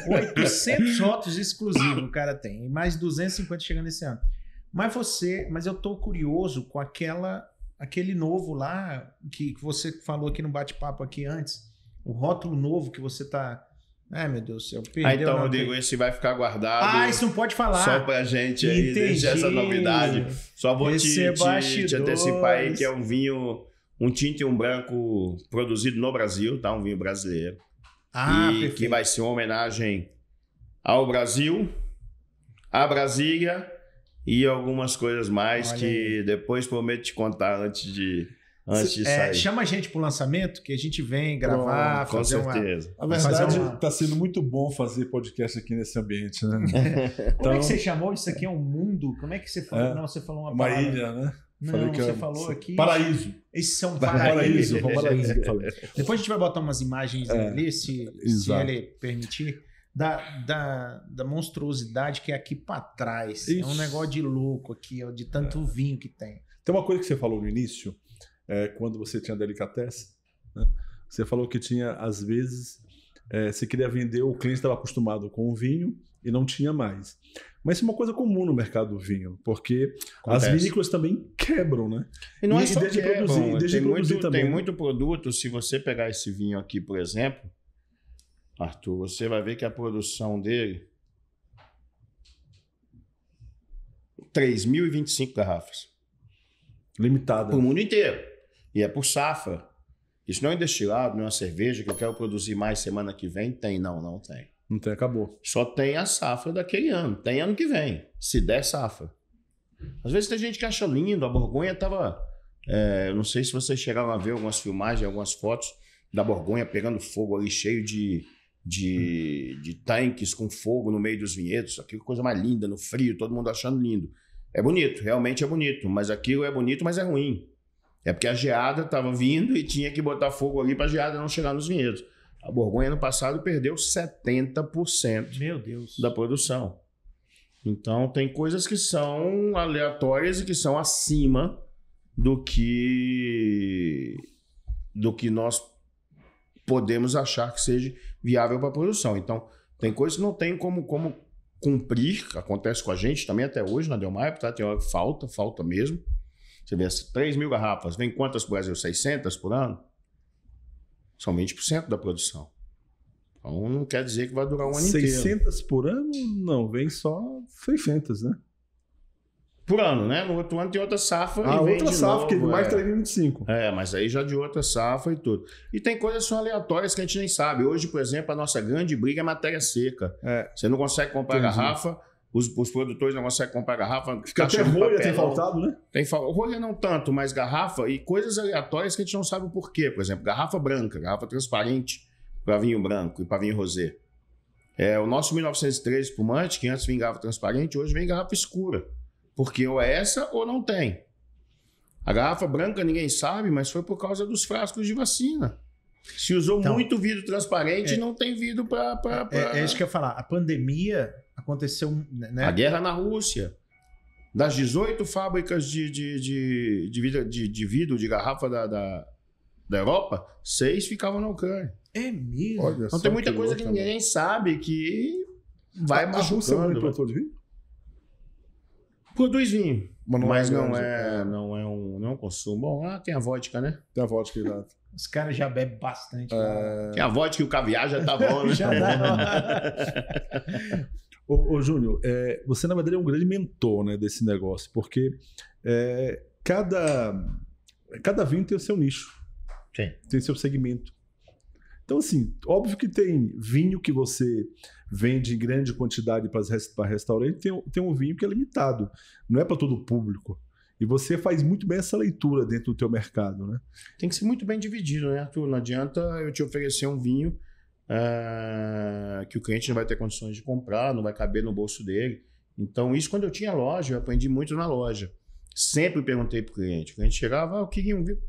não. 800 rótulos exclusivos o cara tem. E mais 250 chegando esse ano. Mas eu tô curioso com aquele novo lá que você falou aqui no bate-papo aqui antes. O rótulo novo que você tá... Ai, meu Deus do céu. Perdeu Então, na- Rodrigo, esse vai ficar guardado isso não pode falar. só pra gente aí, Entendi. deixar essa novidade. Só vou Esse é te bastidores. antecipar aí que é um vinho, um tinto e um branco produzido no Brasil, tá? Um vinho brasileiro. Perfeito. Que vai ser uma homenagem ao Brasil, à Brasília e algumas coisas mais. Olha que aí. depois prometo te contar antes de sair. Chama a gente pro lançamento, que a gente vem gravar, Com fazer certeza. A verdade, Fazer uma- está sendo muito bom fazer podcast aqui nesse ambiente, né? Como é que você chamou? Isso aqui é um mundo? Como é que você falou? É. Não, você falou uma Uma palavra. ilha, né? Não, que você é- falou aqui... Paraíso. Esse é um Paraíso. paraíso. Foi paraíso que eu falei. Depois a gente vai botar umas imagens ali, se exato. ele permitir, da monstruosidade que é aqui pra trás. É um Isso. negócio de louco aqui, ó, de tanto vinho que tem. Tem uma coisa que você falou no início, quando você tinha delicatessen, né? Você falou que tinha, às vezes, você queria vender, o cliente estava acostumado com o vinho e não tinha mais. Mas isso é uma coisa comum no mercado do vinho, porque as vinícolas também quebram, né? E não é só desde quebram, produzir também. Tem muito produto, se você pegar esse vinho aqui, por exemplo, Arthur, você vai ver que a produção dele 3.025 garrafas. Limitada. Para o mundo inteiro. E é por safra. Isso não é destilado, não é uma cerveja que eu quero produzir mais semana que vem. Tem, não tem. Não tem, acabou. Só tem a safra daquele ano. Tem ano que vem, se der safra. Às vezes tem gente que acha lindo. A Borgonha estava... eu não sei se vocês chegaram a ver algumas filmagens, algumas fotos da Borgonha pegando fogo ali, cheio de tanques com fogo no meio dos vinhedos. Aquilo coisa mais linda, no frio, todo mundo achando lindo. É bonito, realmente é bonito. Mas aquilo é bonito, mas é ruim. É porque a geada estava vindo e tinha que botar fogo ali para a geada não chegar nos vinhedos. A Borgonha, ano passado, perdeu 70% Meu Deus. da produção. Então, tem coisas que são aleatórias e que são acima do que nós podemos achar que seja viável para a produção. Então, tem coisas que não tem como cumprir, acontece com a gente também até hoje na Del Maipo, tá? Tem hora que falta mesmo. Você vê, 3.000 garrafas, vem quantas para o Brasil? 600 por ano? São 20% da produção. Então não quer dizer que vai durar um ano 600 inteiro. 600 por ano? Não, vem só 600, né? Por ano, né? No outro ano tem outra safra. Ah, e vem outra de safra, novo, que mais 325. Mas aí já de outra safra e tudo. E tem coisas que são aleatórias que a gente nem sabe. Hoje, por exemplo, a nossa grande briga é matéria seca. Você não consegue comprar garrafa, os produtores não conseguem comprar garrafa. Fica até rolha tem faltado, né? Rolha não tanto, mas garrafa e coisas aleatórias que a gente não sabe o porquê. Por exemplo, garrafa branca, garrafa transparente para vinho branco e para vinho rosé. O nosso 1913 espumante, que antes vinha garrafa transparente, hoje vem garrafa escura. Porque ou é essa ou não tem. A garrafa branca ninguém sabe, mas foi por causa dos frascos de vacina. Se usou muito vidro transparente, não tem vidro para... É isso que eu ia falar. A pandemia aconteceu... Né? A guerra na Rússia. Das 18 fábricas de vidro, de garrafa da Europa, 6 ficavam na Ucrânia. É mesmo? Olha então tem muita coisa que ninguém sabe que vai machucando. A Rússia é muito produtor de vinho? Produz vinho, mas não grande, é um consumo. Bom, lá tem a vodka, né? Tem a vodka, exato. Os caras já bebem bastante. Tem a vodka e o caviar já tá bom, né? Já dá. Ô Júnior, você na verdade é um grande mentor, né, desse negócio, porque cada vinho tem o seu nicho. Sim. Tem seu segmento. Então, assim, óbvio que tem vinho que você vende em grande quantidade para restaurante, tem um vinho que é limitado, não é para todo o público. E você faz muito bem essa leitura dentro do teu mercado, né? Tem que ser muito bem dividido, né, Arthur? Não adianta eu te oferecer um vinho que o cliente não vai ter condições de comprar, não vai caber no bolso dele. Então, isso quando eu tinha loja, eu aprendi muito na loja. Sempre perguntei para o cliente chegava, eu queria um vinho. O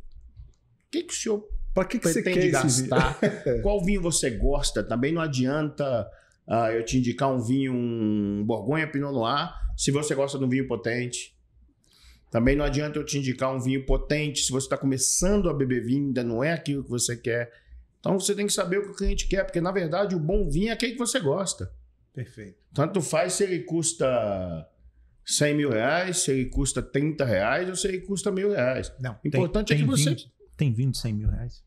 que o senhor para que você pretende quer gastar? Qual vinho você gosta? Também não adianta eu te indicar um vinho, um Borgonha Pinot Noir, se você gosta de um vinho potente. Também não adianta eu te indicar um vinho potente se você está começando a beber vinho, ainda não é aquilo que você quer. Então você tem que saber o que o cliente quer, porque na verdade o bom vinho é aquele que você gosta. Perfeito. Tanto faz se ele custa 100 mil reais, se ele custa 30 reais ou se ele custa R$1.000. Não, o importante é que você... Tem vinho de 100 mil reais?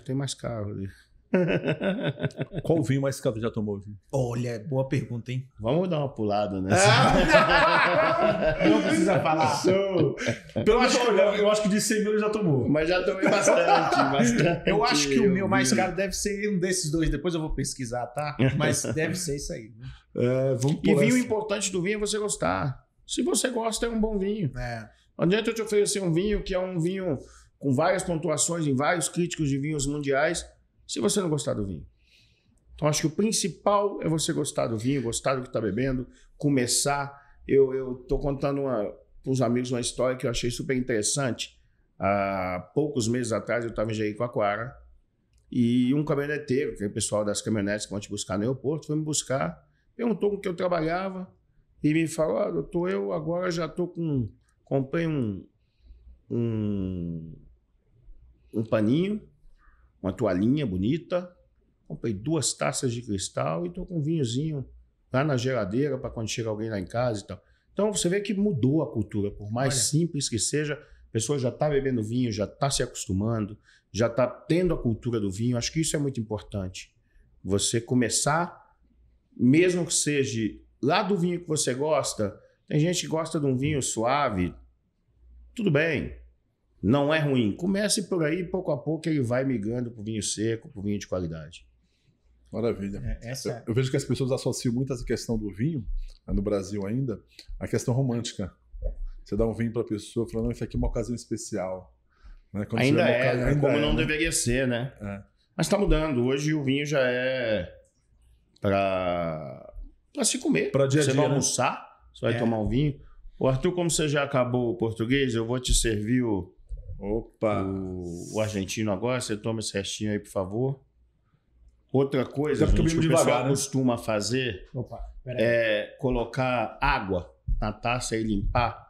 Tem mais caro ali. Qual vinho mais caro já tomou? Olha, boa pergunta, hein? Vamos dar uma pulada nessa. Não precisa falar. Eu acho que de 100 mil ele já tomou. Mas já tomei bastante. Eu acho que o meu mais caro deve ser um desses dois. Depois eu vou pesquisar, tá? Mas deve ser isso aí. E vinho importante do vinho é você gostar. Se você gosta, é um bom vinho. Não adianta eu te oferecer um vinho que é um vinho com várias pontuações em vários críticos de vinhos mundiais, se você não gostar do vinho. Então, acho que o principal é você gostar do vinho, gostar do que está bebendo, começar. Eu estou contando para os amigos uma história que eu achei super interessante. Há poucos meses atrás, eu estava em Jericoacoara e um caminhoneteiro, que é o pessoal das caminhonetes que vão te buscar no aeroporto, foi me buscar, perguntou com que eu trabalhava e me falou, doutor, eu agora já estou com... Comprei um paninho, uma toalhinha bonita, comprei 2 taças de cristal e tô com um vinhozinho lá na geladeira para quando chega alguém lá em casa e tal. Então você vê que mudou a cultura, por mais simples que seja, a pessoa já está bebendo vinho, já está se acostumando, já está tendo a cultura do vinho. Acho que isso é muito importante. Você começar, mesmo que seja lá do vinho que você gosta, tem gente que gosta de um vinho suave, tudo bem, não é ruim. Comece por aí, pouco a pouco ele vai migrando para o vinho seco, para o vinho de qualidade. Maravilha. Eu vejo que as pessoas associam muito essa questão do vinho, no Brasil ainda, a questão romântica. Você dá um vinho para a pessoa falando, não, isso aqui é uma ocasião especial. Né? Ainda é, como não deveria ser, né? Mas está mudando. Hoje o vinho já é para se comer. Para dia a dia, você vai almoçar, você vai tomar um vinho. O Arthur, como você já acabou o português, eu vou te servir o argentino agora. Você toma esse restinho aí, por favor. Outra coisa, gente, que o pessoal costuma fazer é colocar água na taça e limpar.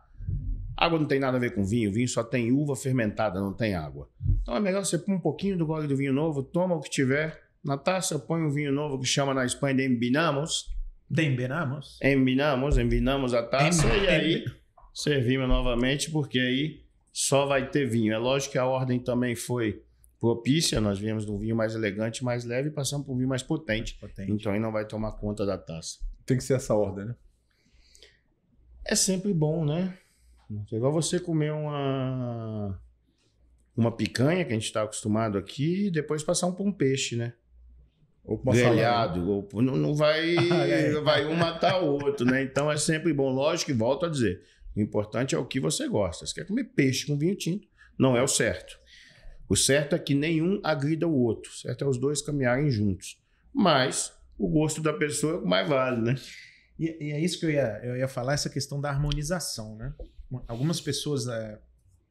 Água não tem nada a ver com vinho. Vinho só tem uva fermentada, não tem água. Então é melhor você pôr um pouquinho do gole do vinho novo, toma o que tiver na taça, põe um vinho novo que chama na Espanha de envinamos. Envinamos a taça e aí servimos novamente, porque aí só vai ter vinho. É lógico que a ordem também foi propícia, nós viemos de um vinho mais elegante, mais leve e passamos para um vinho mais potente. Então aí não vai tomar conta da taça. Tem que ser essa ordem, né? É sempre bom, né? É igual você comer uma picanha, que a gente está acostumado aqui, e depois passar por um peixe, né? Ou uma grelhado. Não vai, vai um matar o outro, né? Então é sempre bom. Lógico que volto a dizer, o importante é o que você gosta. Você quer comer peixe com vinho tinto, não é o certo. O certo é que nenhum agrida o outro. O certo é os dois caminharem juntos. Mas o gosto da pessoa é o que mais vale, né? E é isso que eu ia falar, essa questão da harmonização, né? Algumas pessoas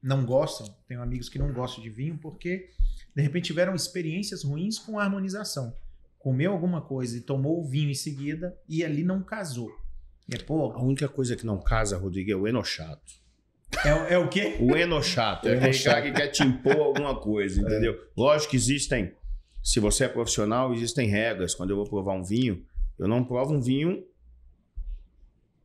não gostam, tenho amigos que não gostam de vinho porque, de repente, tiveram experiências ruins com a harmonização. Comeu alguma coisa e tomou o vinho em seguida e ali não casou. A única coisa que não casa, Rodrigo, é o enochato. É o quê? O enochato. É aquele cara que quer te impor alguma coisa, entendeu? Lógico que existem, se você é profissional, existem regras. Quando eu vou provar um vinho, eu não provo um vinho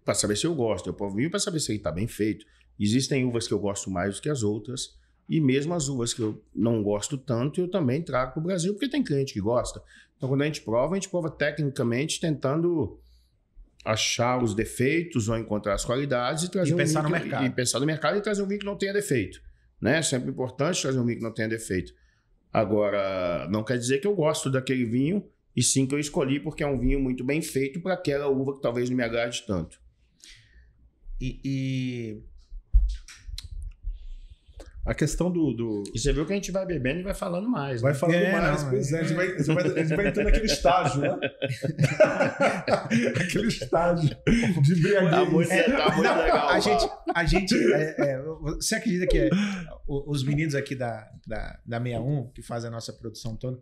para saber se eu gosto. Eu provo vinho para saber se ele está bem feito. Existem uvas que eu gosto mais do que as outras. E mesmo as uvas que eu não gosto tanto, eu também trago para o Brasil, porque tem cliente que gosta. Então, quando a gente prova tecnicamente, tentando achar os defeitos ou encontrar as qualidades e trazer pensar no mercado. E pensar no mercado e trazer um vinho que não tenha defeito. Né? Sempre importante trazer um vinho que não tenha defeito. Agora, não quer dizer que eu gosto daquele vinho, e sim que eu escolhi porque é um vinho muito bem feito para aquela uva que talvez não me agrade tanto. A questão E você viu que a gente vai bebendo e vai falando mais. Vai falando mais, pois é. A gente vai entrando naquele estágio, né? Aquele estágio de embriaguez. Tá muito legal. Você acredita que os meninos aqui da 61, que fazem a nossa produção toda,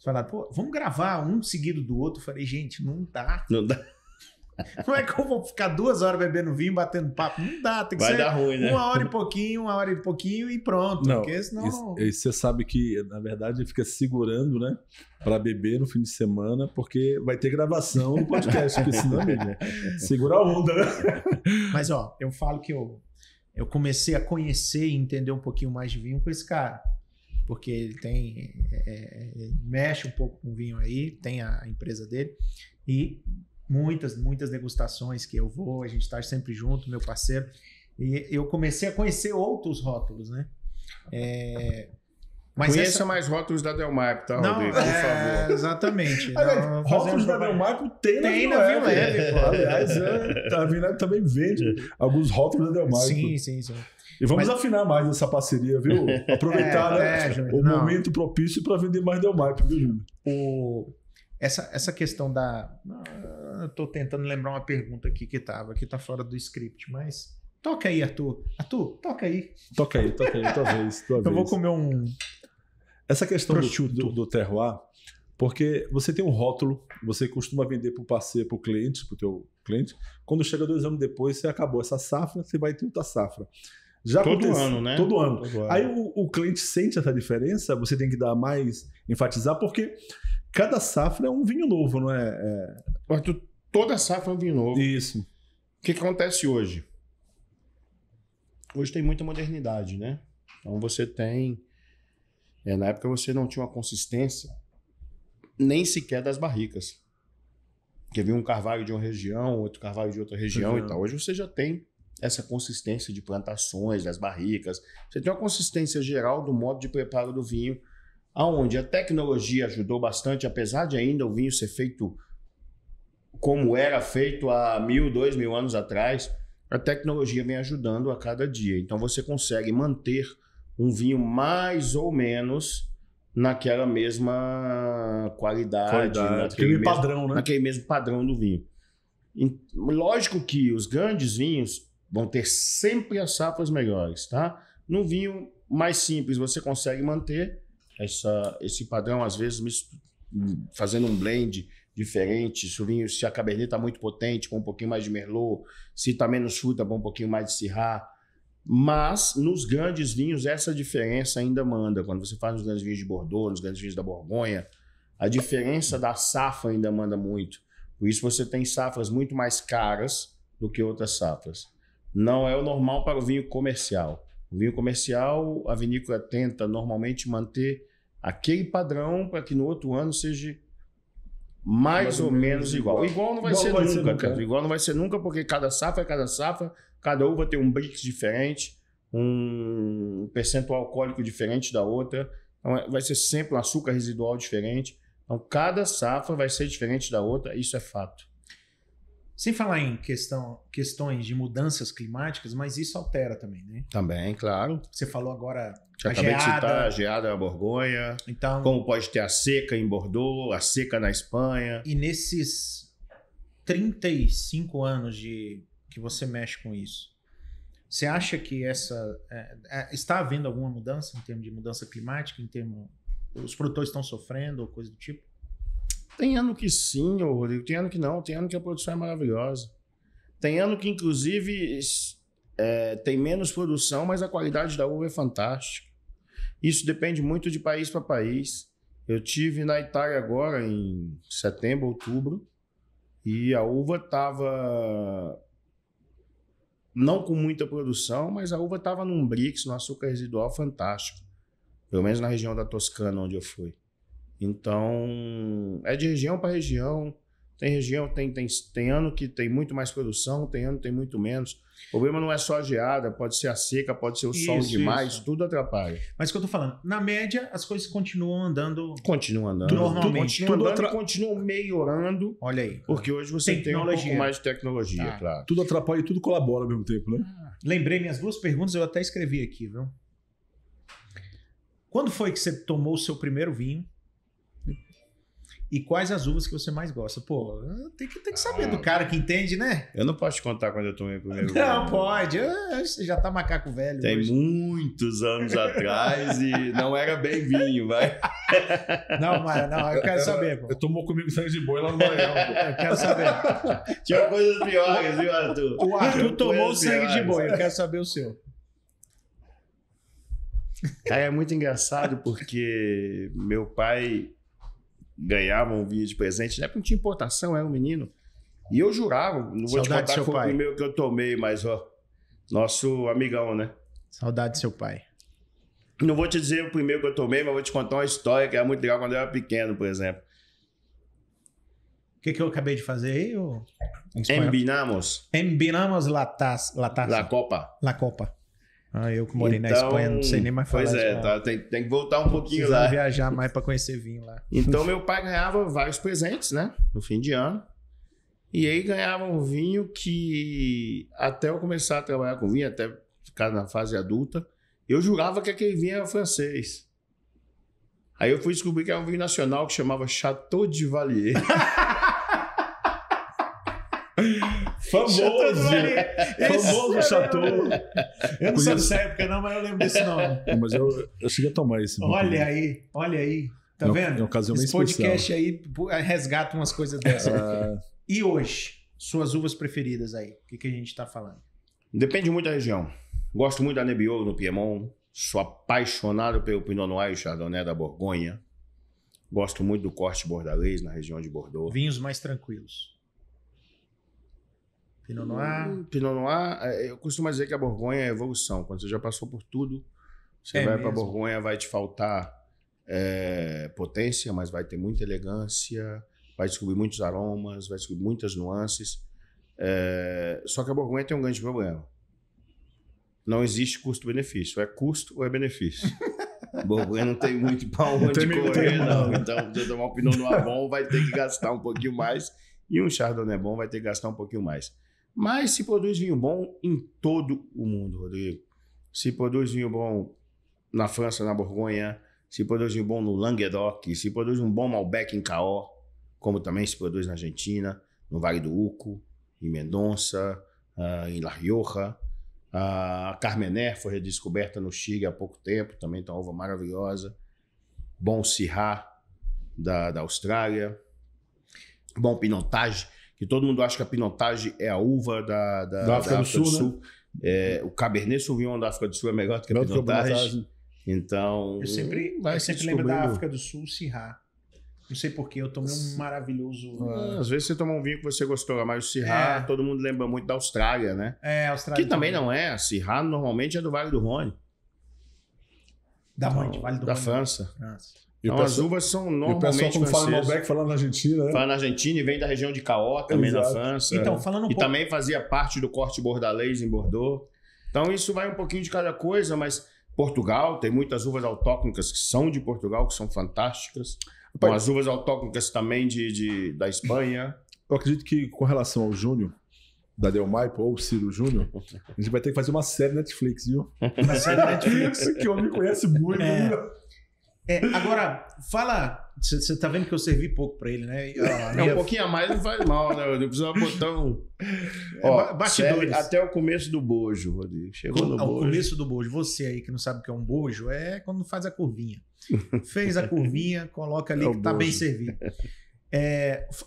falaram, pô, vamos gravar um seguido do outro. Eu falei, gente, não dá. Não dá. Não é que eu vou ficar 2 horas bebendo vinho, batendo papo. Não dá, tem que ser dar ruim, né? 1 hora e pouquinho e pronto. Não, porque senão... E você sabe que, na verdade, fica segurando, né? Para beber no fim de semana, porque vai ter gravação no podcast, porque senão, amigo, segura a onda, né? Mas, ó, eu falo que eu comecei a conhecer e entender um pouquinho mais de vinho com esse cara. Porque ele tem... mexe um pouco com vinho aí, tem a empresa dele. E... muitas degustações que eu vou, a gente está sempre junto, meu parceiro, e eu comecei a conhecer outros rótulos, né? Mas conheça mais rótulos da Del Marco, tá, Rodrigo? Por favor. Exatamente. Rótulos da Del Marco tem na Vinho Leve. Aliás, a Vinho Leve também vende alguns rótulos da Del Marco. Sim. E vamos afinar mais essa parceria, viu? Aproveitar o momento propício para vender mais Del Marco, viu, Júnior? Essa questão da... Eu tô tentando lembrar uma pergunta aqui que tá fora do script, mas... Toca aí, Arthur. Arthur, toca aí. Toca aí, tua vez. Eu vou comer um... Essa questão do terroir, porque você tem um rótulo, você costuma vender para o parceiro, para o cliente, para o teu cliente. Quando chega 2 anos depois, você acabou essa safra, você vai ter outra safra. Todo ano, né? Todo ano. Aí o cliente sente essa diferença, você tem que dar mais, enfatizar, porque... cada safra é um vinho novo, não é? Arthur, toda safra é um vinho novo. Isso. O que acontece hoje? Hoje tem muita modernidade, né? Então você tem... na época você não tinha uma consistência nem sequer das barricas. Porque vinha um carvalho de uma região, outro carvalho de outra região e tal. Hoje você já tem essa consistência de plantações, das barricas. Você tem uma consistência geral do modo de preparo do vinho, aonde a tecnologia ajudou bastante, apesar de ainda o vinho ser feito como era feito há 1.000, 2.000 anos atrás, a tecnologia vem ajudando a cada dia. Então você consegue manter um vinho mais ou menos naquela mesma qualidade naquele padrão, né? Naquele mesmo padrão do vinho. Lógico que os grandes vinhos vão ter sempre as safras melhores, tá? No vinho mais simples você consegue manter esse padrão, às vezes fazendo um blend diferente. Se a Cabernet está muito potente, com um pouquinho mais de Merlot, se está menos fruta, com um pouquinho mais de Syrah. Mas nos grandes vinhos essa diferença ainda manda. Quando você faz nos grandes vinhos de Bordeaux, nos grandes vinhos da Borgonha, a diferença da safra ainda manda muito. Por isso você tem safras muito mais caras do que outras safras. Não é o normal para o vinho comercial. O vinho comercial, a vinícola tenta normalmente manter aquele padrão para que no outro ano seja mais ou menos igual. Igual não vai ser nunca, cara. Igual não vai ser nunca, porque cada safra é cada safra, cada uva tem um brix diferente, um percentual alcoólico diferente da outra, então vai ser sempre um açúcar residual diferente. Então cada safra vai ser diferente da outra, isso é fato. Sem falar em questões de mudanças climáticas, mas isso altera também, né? Também, claro. Você falou agora Já acabei de citar a geada na Borgonha, então, como pode ter a seca em Bordeaux, a seca na Espanha. E nesses 35 anos que você mexe com isso, você acha que está havendo alguma mudança em termos de mudança climática, os produtores estão sofrendo ou coisa do tipo? Tem ano que sim, Rodrigo, tem ano que não, tem ano que a produção é maravilhosa. Tem ano que, inclusive, tem menos produção, mas a qualidade da uva é fantástica. Isso depende muito de país para país. Eu tive na Itália agora, em setembro, outubro, e a uva estava não com muita produção, mas a uva estava num brix, num açúcar residual fantástico. Pelo menos na região da Toscana, onde eu fui. Então, é de região para região. Tem região, tem ano que tem muito mais produção, tem ano que tem muito menos. O problema não é só a geada, pode ser a seca, pode ser o sol demais, tudo atrapalha. Mas o que eu tô falando, na média, as coisas continuam andando. Continuam andando. Normalmente. Continuam melhorando. Olha aí. Porque hoje você tem um pouco mais de tecnologia, claro. Tudo atrapalha e tudo colabora ao mesmo tempo, né? Lembrei minhas duas perguntas, eu até escrevi aqui, viu? Quando foi que você tomou o seu primeiro vinho? E quais as uvas que você mais gosta? Pô, tem que saber do cara que entende, né? Eu não posso te contar quando eu tomei o primeiro vinho. Não, pode. Você já tá macaco velho. Tem hoje. Muitos anos atrás e não era bem vinho, vai. Não, eu quero saber, pô. Eu tomou comigo sangue de boi lá no Maranhão. Eu quero saber. Tinha coisas piores, viu, Arthur? O Arthur tomou sangue de boi, eu quero saber o seu. Cara, é muito engraçado porque meu pai ganhava um vinho de presente, não é porque não tinha importação, era um menino. E eu jurava, não vou te contar que foi o primeiro que eu tomei, mas nosso amigão, né? Saudade do seu pai. Não vou te dizer o primeiro que eu tomei, mas vou te contar uma história que era muito legal quando eu era pequeno, por exemplo. O que eu acabei de fazer aí? Embinamos la taça. La Copa. La Copa. Eu que morei na Espanha, não sei nem mais falar. Pois é, tá, tem que voltar um pouquinho lá. Viajar mais para conhecer vinho lá. Então meu pai ganhava vários presentes, né? No fim de ano. E aí ganhava um vinho que até eu começar a trabalhar com vinho, até ficar na fase adulta, eu jurava que aquele vinho era francês. Aí eu fui descobrir que era um vinho nacional que chamava Chateau de Valier. Famoso Chateau. Eu não sou dessa época não, mas eu lembro desse nome. Mas eu cheguei a tomar esse. Olha aí. Tá vendo? É uma ocasião bem esse podcast aí resgata umas coisas dessas. E hoje, suas uvas preferidas aí? O que a gente tá falando? Depende muito da região. Gosto muito da Nebbiolo no Piemont. Sou apaixonado pelo Pinot Noir e Chardonnay da Borgonha. Gosto muito do corte bordalês na região de Bordeaux. Vinhos mais tranquilos. Pinot Noir. Pinot Noir, eu costumo dizer que a Borgonha é evolução. Quando você já passou por tudo, você vai para a Borgonha, vai te faltar potência, mas vai ter muita elegância, vai descobrir muitos aromas, vai descobrir muitas nuances. Só que a Borgonha tem um grande problema. Não existe custo-benefício. É custo ou é benefício. Borgonha não tem muito para onde correr, não. Então, se você tomar um Pinot Noir bom, vai ter que gastar um pouquinho mais. E um Chardonnay bom vai ter que gastar um pouquinho mais. Mas se produz vinho bom em todo o mundo, Rodrigo. Se produz vinho bom na França, na Borgonha. Se produz vinho bom no Languedoc. Se produz um bom Malbec em Cahors, como também se produz na Argentina, no Vale do Uco, em Mendonça, em La Rioja. A Carmener foi redescoberta no Chile há pouco tempo, também tem uma uva maravilhosa. Bom Syrah da Austrália. Bom Pinotage, que todo mundo acha que a Pinotage é a uva da África do Sul. Né? O Cabernet Sauvignon da África do Sul é melhor do que a Pinotage. Então, eu sempre lembro da África do Sul, Syrah. Não sei porquê, eu tomei um maravilhoso... Às vezes você toma um vinho que você gostou, mas o Syrah, todo mundo lembra muito da Austrália, né? Austrália. Que também não é. A Syrah normalmente é do Vale do Rhône. Da onde? Vale do Rhône? Da França. Então, as uvas são normalmente francesas. E o pessoal, como fala Malbec, fala na Argentina, né? Fala na Argentina e vem da região de Cahors, também na França. Então, falando e também fazia parte do corte bordalês em Bordeaux. Então, isso vai um pouquinho de cada coisa, mas Portugal tem muitas uvas autóctones que são de Portugal, que são fantásticas. Então, as uvas autóctones também da Espanha. Eu acredito que, com relação ao Júnior, da Del Maipo, ou Ciro Júnior, a gente vai ter que fazer uma série Netflix, viu? Uma série Netflix. Que o homem conhece muito. Agora, fala... Você tá vendo que eu servi pouco pra ele, né? Um pouquinho a mais não faz mal, né? Não precisa botar um... bastidores. Até o começo do bojo, Rodrigo. Chegou no bojo. O começo do bojo. Você aí que não sabe o que é um bojo, é quando faz a curvinha. Fez a curvinha, coloca ali que tá bem servido.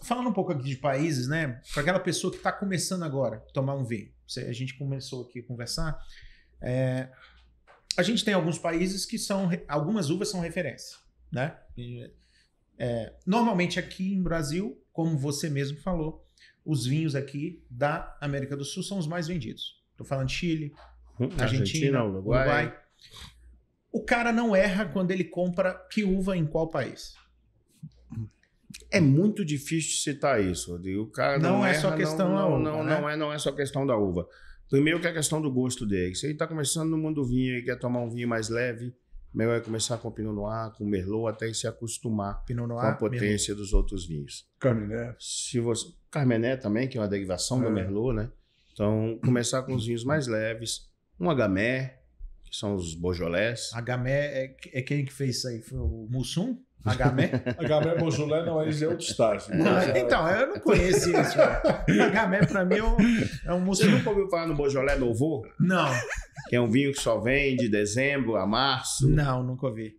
Falando um pouco aqui de países, né? Para aquela pessoa que tá começando agora a tomar um vinho. A gente começou aqui a conversar. A gente tem alguns países que algumas uvas são referência, né? Normalmente aqui em Brasil, como você mesmo falou, os vinhos aqui da América do Sul são os mais vendidos. Estou falando de Chile, Argentina, Uruguai. O cara não erra quando ele compra que uva em qual país? É muito difícil de citar isso, Rodrigo. O cara não erra, é só questão da uva, né? Não é só questão da uva. Primeiro que é a questão do gosto dele. Se ele está começando no mundo do vinho e quer tomar um vinho mais leve, melhor é começar com Pinot Noir, com Merlot, até se acostumar com a potência dos outros vinhos. Carmener. Carmener também, que é uma derivação do Merlot, né? Então, começar com os vinhos mais leves. Um Gamay, que são os Beaujolais. Gamay é quem que fez isso aí? Foi o Mussum? Gamay? Gamay Beaujolais não, eles é outro estágio. Então, eu não conheço isso. Gamay pra mim é um Mussum. Você nunca ouviu falar no Beaujolais Nouveau? Não. Que é um vinho que só vem de dezembro a março. Não, nunca ouvi.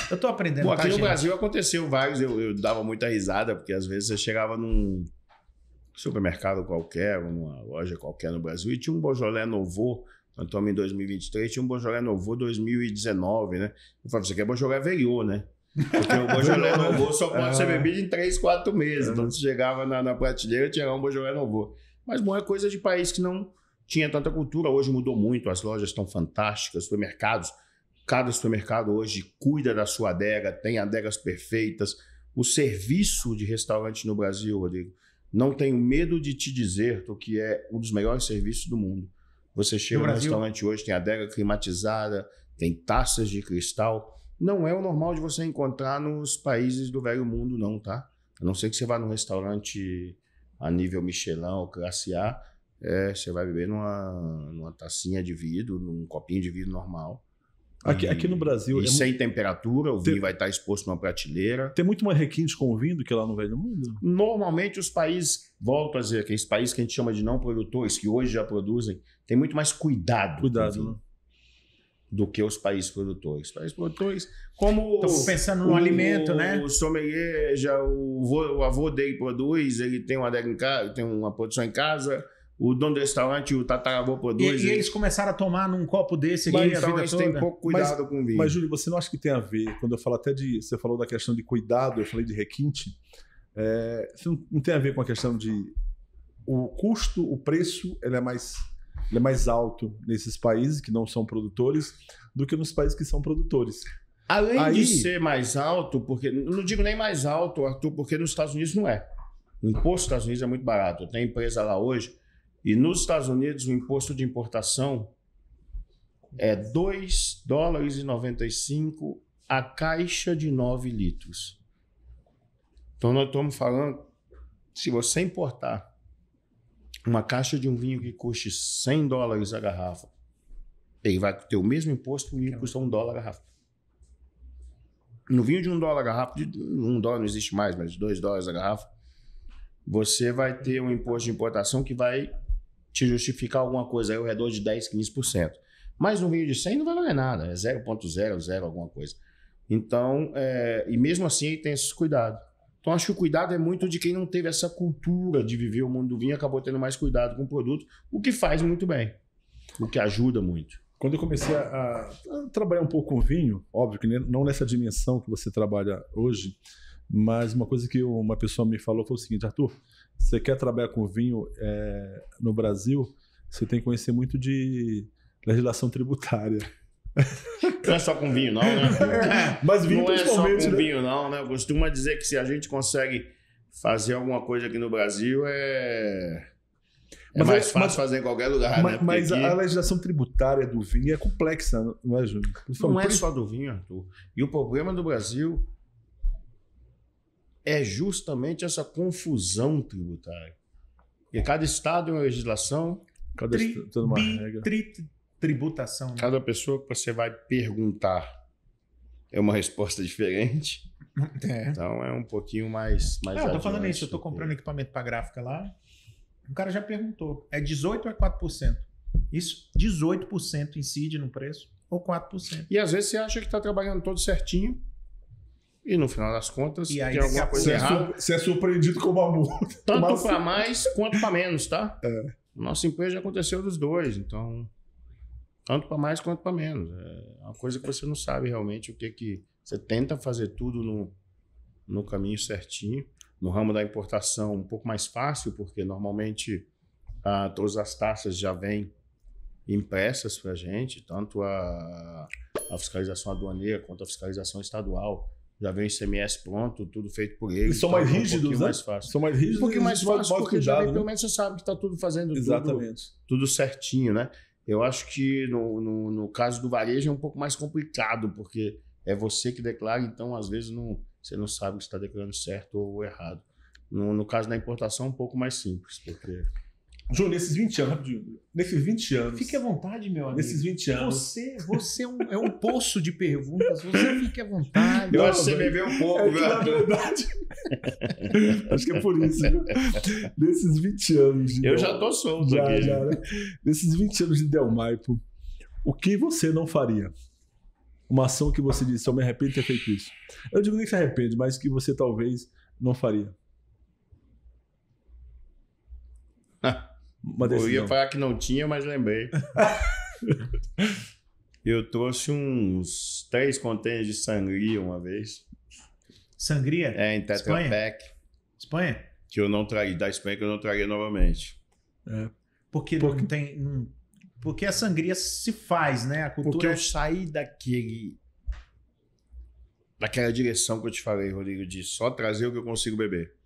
Eu tô aprendendo. Aqui no Brasil aconteceu vários, eu dava muita risada, porque às vezes você chegava num supermercado qualquer, numa loja qualquer no Brasil, e tinha um Beaujolais Nouveau, nós estamos em 2023, tinha um Beaujolais Nouveau 2019, né? Eu falei, você quer Beaujolais Veillot, né? Porque o Beaujolais Nouveau só pode ser bebido em 3, 4 meses. Então você chegava na prateleira e tinha um Beaujolais Nouveau. Mas bom, é coisa de país que não tinha tanta cultura. Hoje mudou muito, as lojas estão fantásticas, supermercados. Cada supermercado hoje cuida da sua adega, tem adegas perfeitas. O serviço de restaurante no Brasil, Rodrigo, não tenho medo de te dizer que é um dos melhores serviços do mundo. Você chega no restaurante hoje, tem adega climatizada, tem taças de cristal. Não é o normal de você encontrar nos países do velho mundo, não, tá? A não ser que você vá num restaurante a nível Michelin ou classe A, você vai beber numa tacinha de vidro, num copinho de vidro normal. Aqui no Brasil... sem temperatura, o vinho vai estar exposto numa prateleira. Tem muito mais requinte com o vinho do que lá no velho mundo? Normalmente os países, volto a dizer, aqueles países que a gente chama de não produtores, que hoje já produzem, tem muito mais cuidado né? Do que os países produtores. Os países produtores, como... Estamos pensando no alimento, né? O sommelier, o avô dele produz, ele tem uma adega em casa, tem uma produção em casa, o dono do restaurante, o tataravô produz. E eles começaram a tomar num copo desse aqui Mas a então vida eles toda. têm pouco cuidado com o vinho. Mas, Júlio, você não acha que tem a ver, quando eu falo até de... Você falou da questão de cuidado, eu falei de requinte. Isso não tem a ver com a questão de... O custo, o preço, ele é mais alto nesses países que não são produtores do que nos países que são produtores. Além de ser mais alto, porque não digo nem mais alto, Arthur, porque nos Estados Unidos não é. O imposto dos Estados Unidos é muito barato. Eu tenho empresa lá hoje e nos Estados Unidos o imposto de importação é $2,95 a caixa de 9 litros. Então nós estamos falando, se você importar uma caixa de um vinho que custe $100 a garrafa, ele vai ter o mesmo imposto que o vinho que custa $1 a garrafa. No vinho de $1 a garrafa, de $1 não existe mais, mas de $2 a garrafa, você vai ter um imposto de importação que vai te justificar alguma coisa aí ao redor de 10%, 15%. Mas no vinho de 100 não vai valer nada, é 0,00 alguma coisa. Então, e mesmo assim ele tem esses cuidados. Então acho que o cuidado é muito de quem não teve essa cultura de viver o mundo do vinho, acabou tendo mais cuidado com o produto, o que faz muito bem, o que ajuda muito. Quando eu comecei a trabalhar um pouco com vinho, óbvio que não nessa dimensão que você trabalha hoje, mas uma coisa que uma pessoa me falou foi o seguinte: Arthur, você quer trabalhar com vinho no Brasil, você tem que conhecer muito de legislação tributária. Não é só com vinho, não, né? Mas vinho não é só com né? vinho, não, né? Eu costumo dizer que se a gente consegue fazer alguma coisa aqui no Brasil, mais fácil fazer em qualquer lugar, né? Mas aqui... a legislação tributária do vinho é complexa, não é, Júnior? Não é só do vinho, Arthur. E o problema do Brasil é justamente essa confusão tributária. Porque cada estado tem uma legislação, cada estado tem uma regra. Tributação. Né? Cada pessoa que você vai perguntar é uma resposta diferente. Então é um pouquinho mais eu tô falando isso, eu tô comprando equipamento para gráfica lá. O cara já perguntou, é 18% ou é 4%? Isso, 18% incide no preço ou 4%. E às vezes você acha que está trabalhando todo certinho e no final das contas e aí, tem alguma coisa errada. Você é surpreendido com uma multa. Tanto para mais quanto para menos, tá? Nossa empresa já aconteceu dos dois, então tanto para mais quanto para menos. É uma coisa que você não sabe realmente o que você tenta fazer tudo no caminho certinho. No ramo da importação, um pouco mais fácil, porque normalmente todas as taxas já vêm impressas para a gente, tanto a fiscalização aduaneira quanto a fiscalização estadual. Já vem o ICMS pronto, tudo feito por eles. Eles são mais rígidos, né? Mais fácil. São mais rígidos. Um pouquinho mais fácil, porque cuidado, já vem, né? pelo menos você sabe que está tudo fazendo Exatamente. tudo certinho, né? Eu acho que no caso do varejo é um pouco mais complicado, porque é você que declara, então às vezes você não sabe se está declarando certo ou errado. No caso da importação é um pouco mais simples, porque... Júlio, nesses 20 anos... Fique à vontade, meu amigo. Nesses 20 anos... Você é um poço de perguntas, você fique à vontade. Eu acho que você bebeu um pouco, viu? Na verdade... acho que é por isso, viu? Nesses 20 anos... Eu já tô solto aqui. Já, né? Nesses 20 anos de Del Maipo, o que você não faria? Uma ação que você disse, eu me arrependo de ter feito isso. Eu digo nem que se arrepende, mas que você talvez não faria. Eu ia falar que não tinha, mas lembrei. Eu trouxe uns 3 contêineres de sangria uma vez. Sangria? Em Tetra Pak. Espanha? Que eu não traria, da Espanha que eu não traria novamente. Porque não tem... Porque a sangria se faz, né? A cultura... Porque eu saí daquela direção que eu te falei, Rodrigo, de só trazer o que eu consigo beber.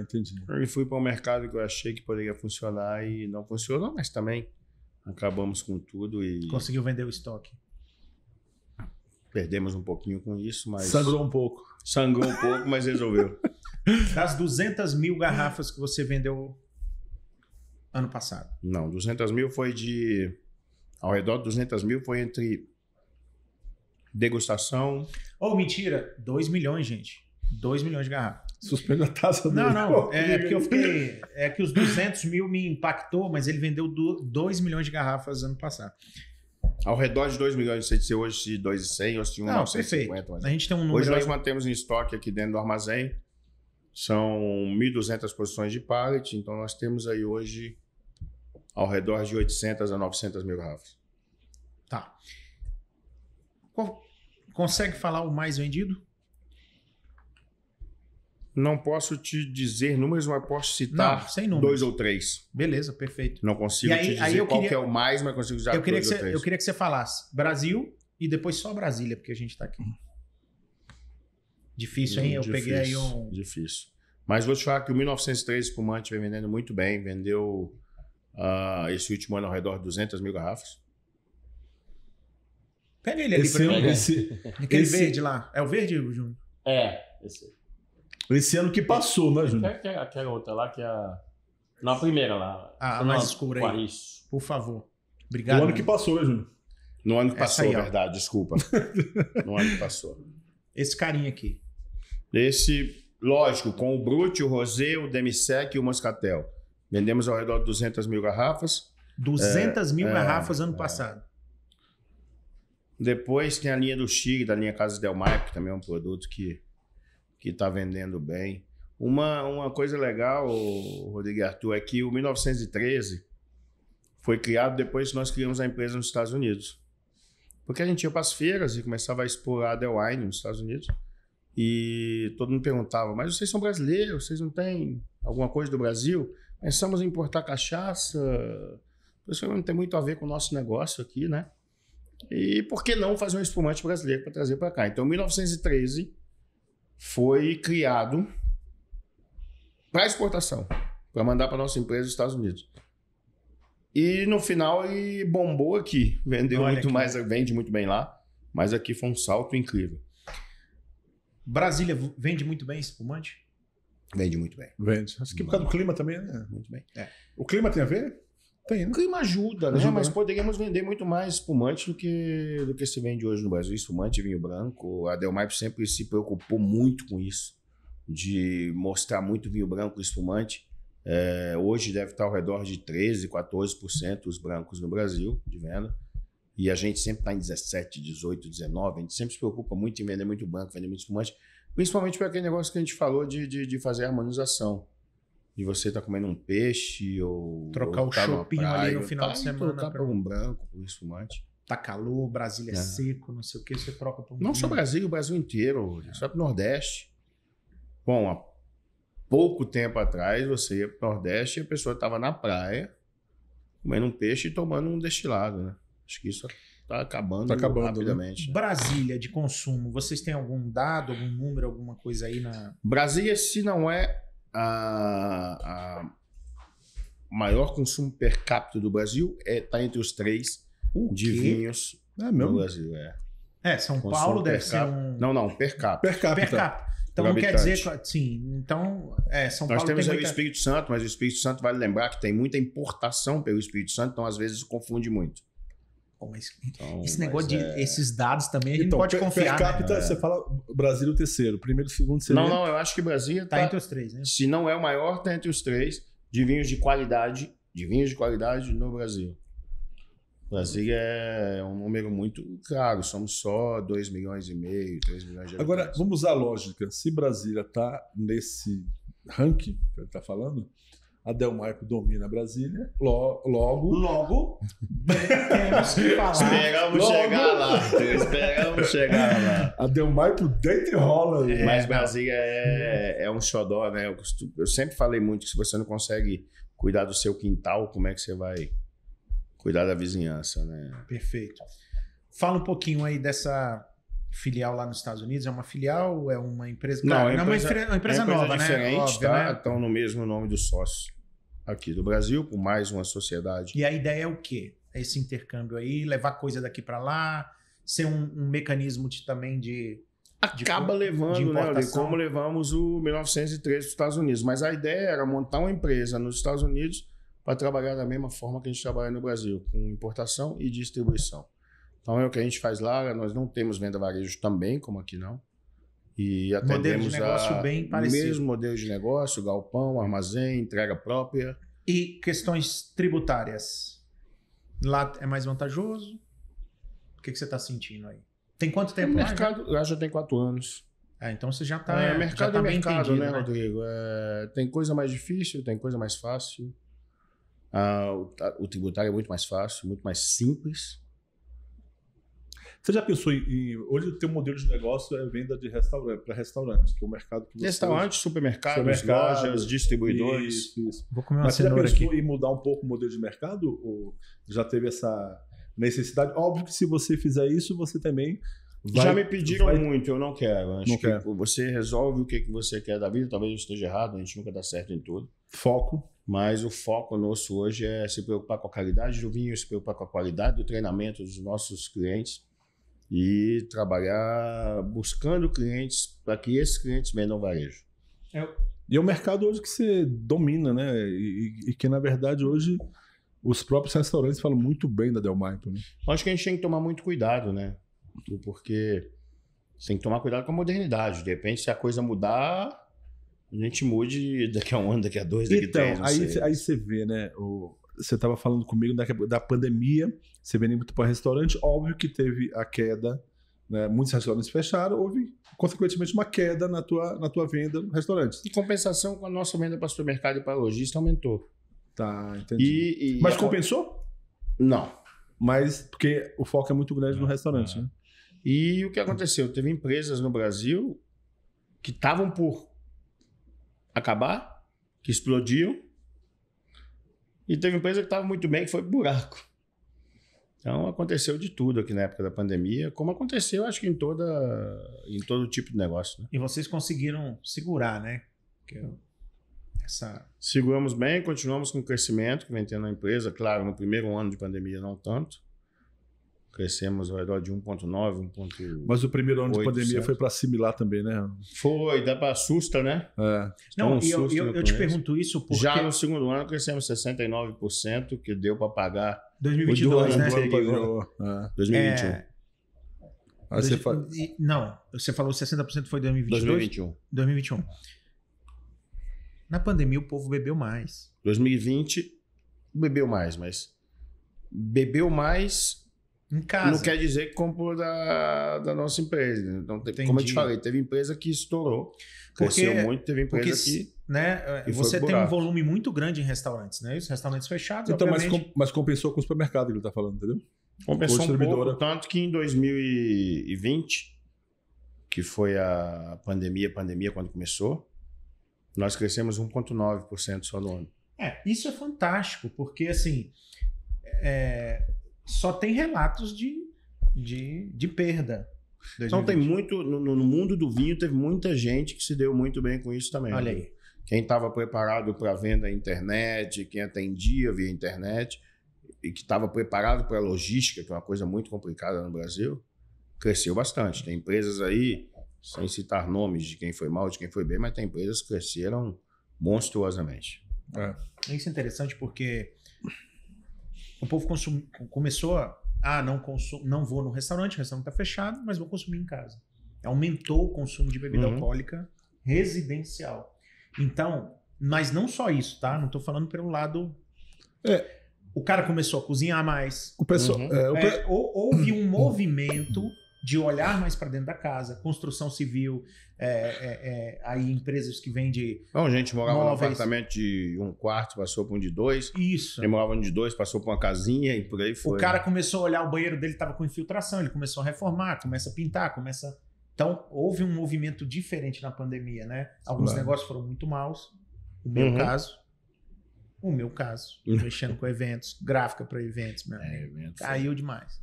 Entendi. Eu fui para um mercado que eu achei que poderia funcionar e não funcionou, mas também acabamos com tudo e... Conseguiu vender o estoque. Perdemos um pouquinho com isso, mas... Sangrou um pouco, mas resolveu. Das 200 mil garrafas que você vendeu ano passado? Não, 200 mil foi ao redor de 200 mil foi entre degustação... Mentira! 2 milhões, gente. 2 milhões de garrafas. Suspende a taça dele. Não. É porque eu fiquei... É que os 200 mil me impactou, mas ele vendeu 2 milhões de garrafas ano passado. Ao redor de 2 milhões, não sei se hoje de 2,100 ou se 1,950. Perfeito. A gente tem um número... Hoje nós mantemos em estoque aqui dentro do armazém São 1.200 posições de pallet, então nós temos aí hoje ao redor de 800 a 900 mil garrafas. Tá. Consegue falar o mais vendido? Não posso te dizer números, mas posso citar Não, sem números. 2 ou 3. Beleza, perfeito. Não consigo te dizer qual que é o mais, mas consigo dizer 2 ou 3. Eu queria que você falasse Brasil e depois só Brasília, porque a gente tá aqui. Difícil, hein? Eu peguei aí um... Difícil. Mas vou te falar que o 1903 espumante vem vendendo muito bem. Vendeu esse último ano ao redor de 200 mil garrafas. Pega ele ali pra mim. Aquele verde lá. É o verde, Júnior? Esse ano que passou, né, Júnior? Aquela outra lá que é a... Na primeira lá. A mais escura aí. Por favor. Obrigado. O ano que passou, né, Júnior? No ano que passou, aí, ó. verdade, desculpa. No ano que passou. Esse carinha aqui. Esse, lógico, com o Brut, o Rosé, o Demisec e o Moscatel. Vendemos ao redor de 200 mil garrafas. 200 mil garrafas ano passado. Depois tem a linha do Chile, da linha Casa Del Mar, que também é um produto que está vendendo bem. Uma coisa legal, Rodrigo e Arthur, é que o 1913 foi criado depois que nós criamos a empresa nos Estados Unidos. Porque a gente ia para as feiras e começava a expor a Del Wine nos Estados Unidos. E todo mundo perguntava, mas vocês são brasileiros, vocês não têm alguma coisa do Brasil? Pensamos em importar cachaça, isso não tem muito a ver com o nosso negócio aqui, né? E por que não fazer um espumante brasileiro para trazer para cá? Então, 1913 foi criado para exportação, para mandar para nossa empresa nos Estados Unidos. E no final ele bombou aqui, vendeu muito mais, vende muito bem lá, mas aqui foi um salto incrível. Brasília vende muito bem esse espumante? Vende muito bem. Vende. Acho que por causa do clima também, né? Muito bem. O clima tem a ver? Tem, né? O clima ajuda, né? Ajuda, Mas né? poderíamos vender muito mais espumante do que se vende hoje no Brasil. Espumante e vinho branco. A Delmaipo sempre se preocupou muito com isso, de mostrar muito vinho branco e espumante. Hoje deve estar ao redor de 13%, 14% os brancos no Brasil de venda. E a gente sempre está em 17%, 18%, 19%. A gente sempre se preocupa muito em vender muito branco, vender muito espumante. Principalmente para aquele negócio que a gente falou de fazer harmonização. De você estar comendo um peixe ou... Trocar o chopinho ali no final de semana. Trocar para um branco, para um espumante. Tá calor, Brasília é seco, não sei o que, você troca para um... Não só Brasil, o Brasil inteiro. Só para o Nordeste. Bom, há pouco tempo atrás você ia para o Nordeste e a pessoa estava na praia comendo um peixe e tomando um destilado, né? Acho que isso está acabando rapidamente. Né? Brasília de consumo, vocês têm algum dado, algum número, alguma coisa aí na... Brasília, se não é a maior consumo per capita do Brasil, está entre os 3 de vinhos no Brasil. São Paulo deve ser um... Não, per capita. Per capita. Per capita. Então não quer dizer... Sim, então São Paulo nós temos tem aí o Espírito Santo, mas o Espírito Santo vale lembrar que tem muita importação pelo Espírito Santo, então às vezes confunde muito. Bom, mas esse negócio esses dados também a gente não pode confiar. Per capita, né? você fala Brasil o terceiro, primeiro, segundo, seria... Não, eu acho que Brasília tá entre os 3, né? Se não é o maior, tá entre os 3 de vinhos de qualidade no Brasil. Brasília é um número muito caro, somos só 2,5 milhões, 3 milhões de habitantes. Agora, vamos usar a lógica. Se Brasília está nesse ranking que ele está falando, a Delmaipo domina Brasília, logo temos que falar. Esperamos chegar lá. A Delmaipo deita e rola. Mas Brasília é um xodó, né? Eu sempre falei muito que se você não consegue cuidar do seu quintal, como é que você vai cuidar da vizinhança, né? Perfeito. Fala um pouquinho aí dessa filial lá nos Estados Unidos. É uma filial ou é uma empresa? Não, é uma empresa nova, diferente, né? Óbvio, tá? né? Estão no mesmo nome dos sócios aqui do Brasil, com mais uma sociedade. E a ideia é o quê? Esse intercâmbio aí, levar coisa daqui para lá, ser um mecanismo também de Acaba levando, né? Como levamos o 1913 para os Estados Unidos. Mas a ideia era montar uma empresa nos Estados Unidos para trabalhar da mesma forma que a gente trabalha no Brasil, com importação e distribuição. Então é o que a gente faz lá. Nós não temos venda varejo também, como aqui não. E atendemos modelo de negócio bem parecido. Mesmo modelo de negócio, galpão, armazém, entrega própria. E questões tributárias? Lá é mais vantajoso? O que você está sentindo aí? Tem quanto tempo o lá? mercado lá já tem 4 anos. Então você já tá, mercado já tá é bem mercado, entendido, né, né? Rodrigo? Tem coisa mais difícil, tem coisa mais fácil. O tributário é muito mais fácil, muito mais simples. Você já pensou hoje o teu modelo de negócio é venda de restaurante para restaurantes, que é o mercado que você... Restaurantes, supermercados, Supermercados, lojas, distribuidores. Isso. Vou comer uma Mas você já cenoura pensou aqui. em mudar um pouco o modelo de mercado? Ou já teve essa necessidade? Óbvio que se você fizer isso, você também vai... Já me pediram muito, eu não quero. Acho Não que quer. você resolve o que você quer da vida. Talvez eu esteja errado, a gente nunca dá certo em tudo. Foco. Mas o foco nosso hoje é se preocupar com a qualidade do vinho, se preocupar com a qualidade do treinamento dos nossos clientes e trabalhar buscando clientes para que esses clientes vendam varejo. E é um mercado hoje que você domina, né? E que, na verdade, hoje os próprios restaurantes falam muito bem da Del Maipo, né? Acho que a gente tem que tomar muito cuidado, né? Porque você tem que tomar cuidado com a modernidade. De repente, se a coisa mudar, a gente mude daqui a um ano, daqui a dois, daqui a Então, três, não sei. aí você vê, né? Você estava falando comigo da pandemia, você vende muito para restaurante, óbvio que teve a queda, né? Muitos restaurantes fecharam, houve, consequentemente, uma queda na tua venda no restaurante. Em compensação, com a nossa venda para supermercado e para lojista aumentou. Tá, entendi. Mas compensou? Não. Mas porque o foco é muito grande no restaurante, né? E o que aconteceu? Teve empresas no Brasil que estavam por acabar, que explodiam, e teve empresa que estava muito bem, que foi pro buraco. Então aconteceu de tudo aqui na época da pandemia, como aconteceu, acho que em todo tipo de negócio. Né? E vocês conseguiram segurar, né? Seguramos bem, continuamos com o crescimento que vem tendo na empresa. Claro, no primeiro ano de pandemia não tanto. Crescemos ao redor de 1,9%, 1,8%. Mas o primeiro ano de pandemia foi para assimilar também, né? Foi, dá para assusta, né? Não, eu te pergunto isso porque... Já no segundo ano crescemos 69%, que deu para pagar... 2022, né? 2021. Aí você fala... Não, você falou 60% foi 2022? 2021. Na pandemia o povo bebeu mais. 2020 bebeu mais, mas bebeu mais em casa. Não quer dizer que comprou da nossa empresa. Então, como eu te falei, teve empresa que estourou, cresceu muito, teve empresa que... Né, você tem um volume muito grande em restaurantes, né? Os restaurantes fechados, então, obviamente... mas compensou com o supermercado que ele está falando, entendeu? Compensou um pouco, tanto que em 2020, que foi a pandemia quando começou, nós crescemos 1,9% só no ano. Isso é fantástico, porque assim, só tem relatos de perda. Então tem muito, no mundo do vinho teve muita gente que se deu muito bem com isso também. Olha aí. Quem estava preparado para venda à internet, quem atendia via internet e que estava preparado para a logística, que é uma coisa muito complicada no Brasil, cresceu bastante. Tem empresas aí, sem citar nomes de quem foi mal, de quem foi bem, mas tem empresas que cresceram monstruosamente. Isso é interessante porque o povo começou a não vou no restaurante, o restaurante está fechado, mas vou consumir em casa. Aumentou o consumo de bebida alcoólica residencial. Então, mas não só isso, tá? Não estou falando pelo lado... O cara começou a cozinhar mais. O pessoal... Houve um movimento de olhar mais para dentro da casa, construção civil, aí empresas que vendem a gente morava móveis. num apartamento de 1 quarto, passou para um de 2. Isso. Quem morava de 2, passou para uma casinha e por aí foi. O cara começou a olhar, o banheiro dele estava com infiltração, ele começou a reformar, começa a pintar, Então, houve um movimento diferente na pandemia, né? Alguns negócios foram muito maus. O meu caso, mexendo com eventos, gráfica para eventos, caiu demais.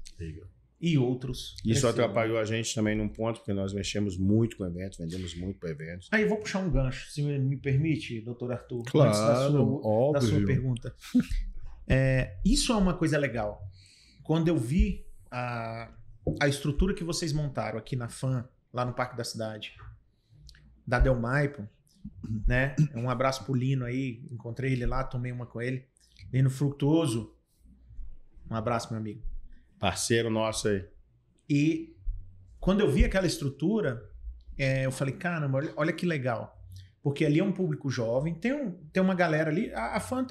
E outros. Isso atrapalhou a gente também num ponto, porque nós mexemos muito com eventos, vendemos muito para eventos. Aí eu vou puxar um gancho, se me permite, doutor Arthur, claro, antes da sua pergunta. Isso é uma coisa legal. Quando eu vi a estrutura que vocês montaram aqui na FAM, lá no Parque da Cidade, da Del Maipo, né? Um abraço pro Lino aí, encontrei ele lá, tomei uma com ele. Lino Fructuoso, um abraço, meu amigo. Parceiro nosso aí. E quando eu vi aquela estrutura, eu falei, caramba, olha que legal. Porque ali é um público jovem, tem uma galera ali, a FAM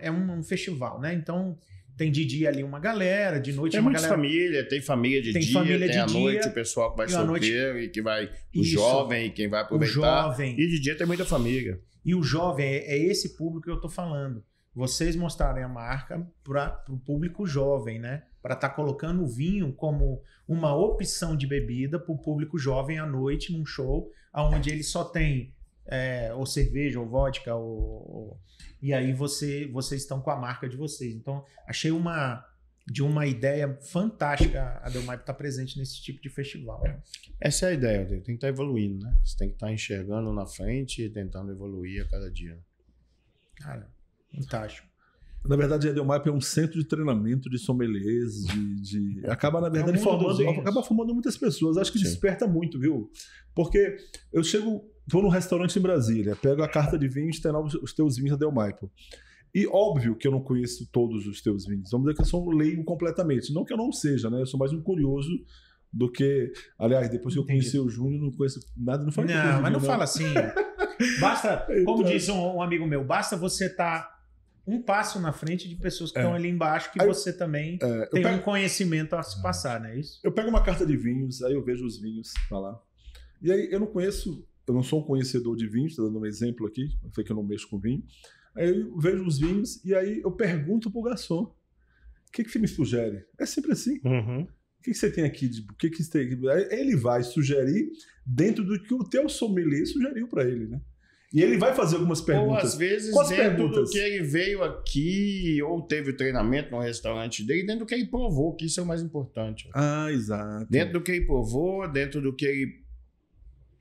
é um festival, né? Então Tem de dia ali uma galera, de noite Tem uma muita galera. família, tem família de Tem dia, família tem de à noite dia, o pessoal que vai e à noite- solteiro e que vai o Isso. jovem e quem vai O aproveitar. jovem. E de dia tem muita família. E o jovem é esse público que eu tô falando. Vocês mostrarem a marca para o público jovem, né? Para estar colocando o vinho como uma opção de bebida para o público jovem à noite num show, onde ele só tem ou cerveja ou vodka e aí vocês estão com a marca de vocês. Então achei uma ideia fantástica a Del Maipo estar presente nesse tipo de festival. Né? Essa é a ideia, tem que estar evoluindo, né? Você tem que estar enxergando na frente e tentando evoluir a cada dia. Cara, fantástico. Na verdade, a Del Maipo é um centro de treinamento de sommeliers, acaba, na verdade, mundo dos vinhos. acaba formando muitas pessoas. Acho que Sim. desperta muito, viu? Porque eu vou num restaurante em Brasília, pego a carta de vinhos e tem lá os teus vinhos da Del Maipo. E óbvio que eu não conheço todos os teus vinhos. Vamos dizer que eu sou um leigo completamente. Não que eu não seja, né? Eu sou mais um curioso do que... Aliás, depois que eu Entendi. conheci o Júnior, não conheço nada. Não falo que eu Não, conheço mas não vinho, fala assim. Basta, como Então- diz um amigo meu, basta você estar um passo na frente de pessoas que estão ali embaixo, que Aí- você também eu tem pego- um conhecimento a se passar, não é isso? Eu pego uma carta de vinhos, aí eu vejo os vinhos pra lá. E aí eu não sou um conhecedor de vinhos, tô dando um exemplo aqui, eu sei que eu não mexo com vinho. Aí eu vejo os vinhos e aí eu pergunto pro garçom: o que você me sugere? É sempre assim. O que você tem aqui? O que você tem aqui? Aí ele vai sugerir dentro do que o teu sommelier sugeriu pra ele, né? E ele vai fazer algumas Ou perguntas. às vezes Quais dentro perguntas? do que ele veio aqui ou teve o treinamento no restaurante dele, dentro do que ele provou, que isso é o mais importante. Ah, exato. Dentro do que ele provou, dentro do que ele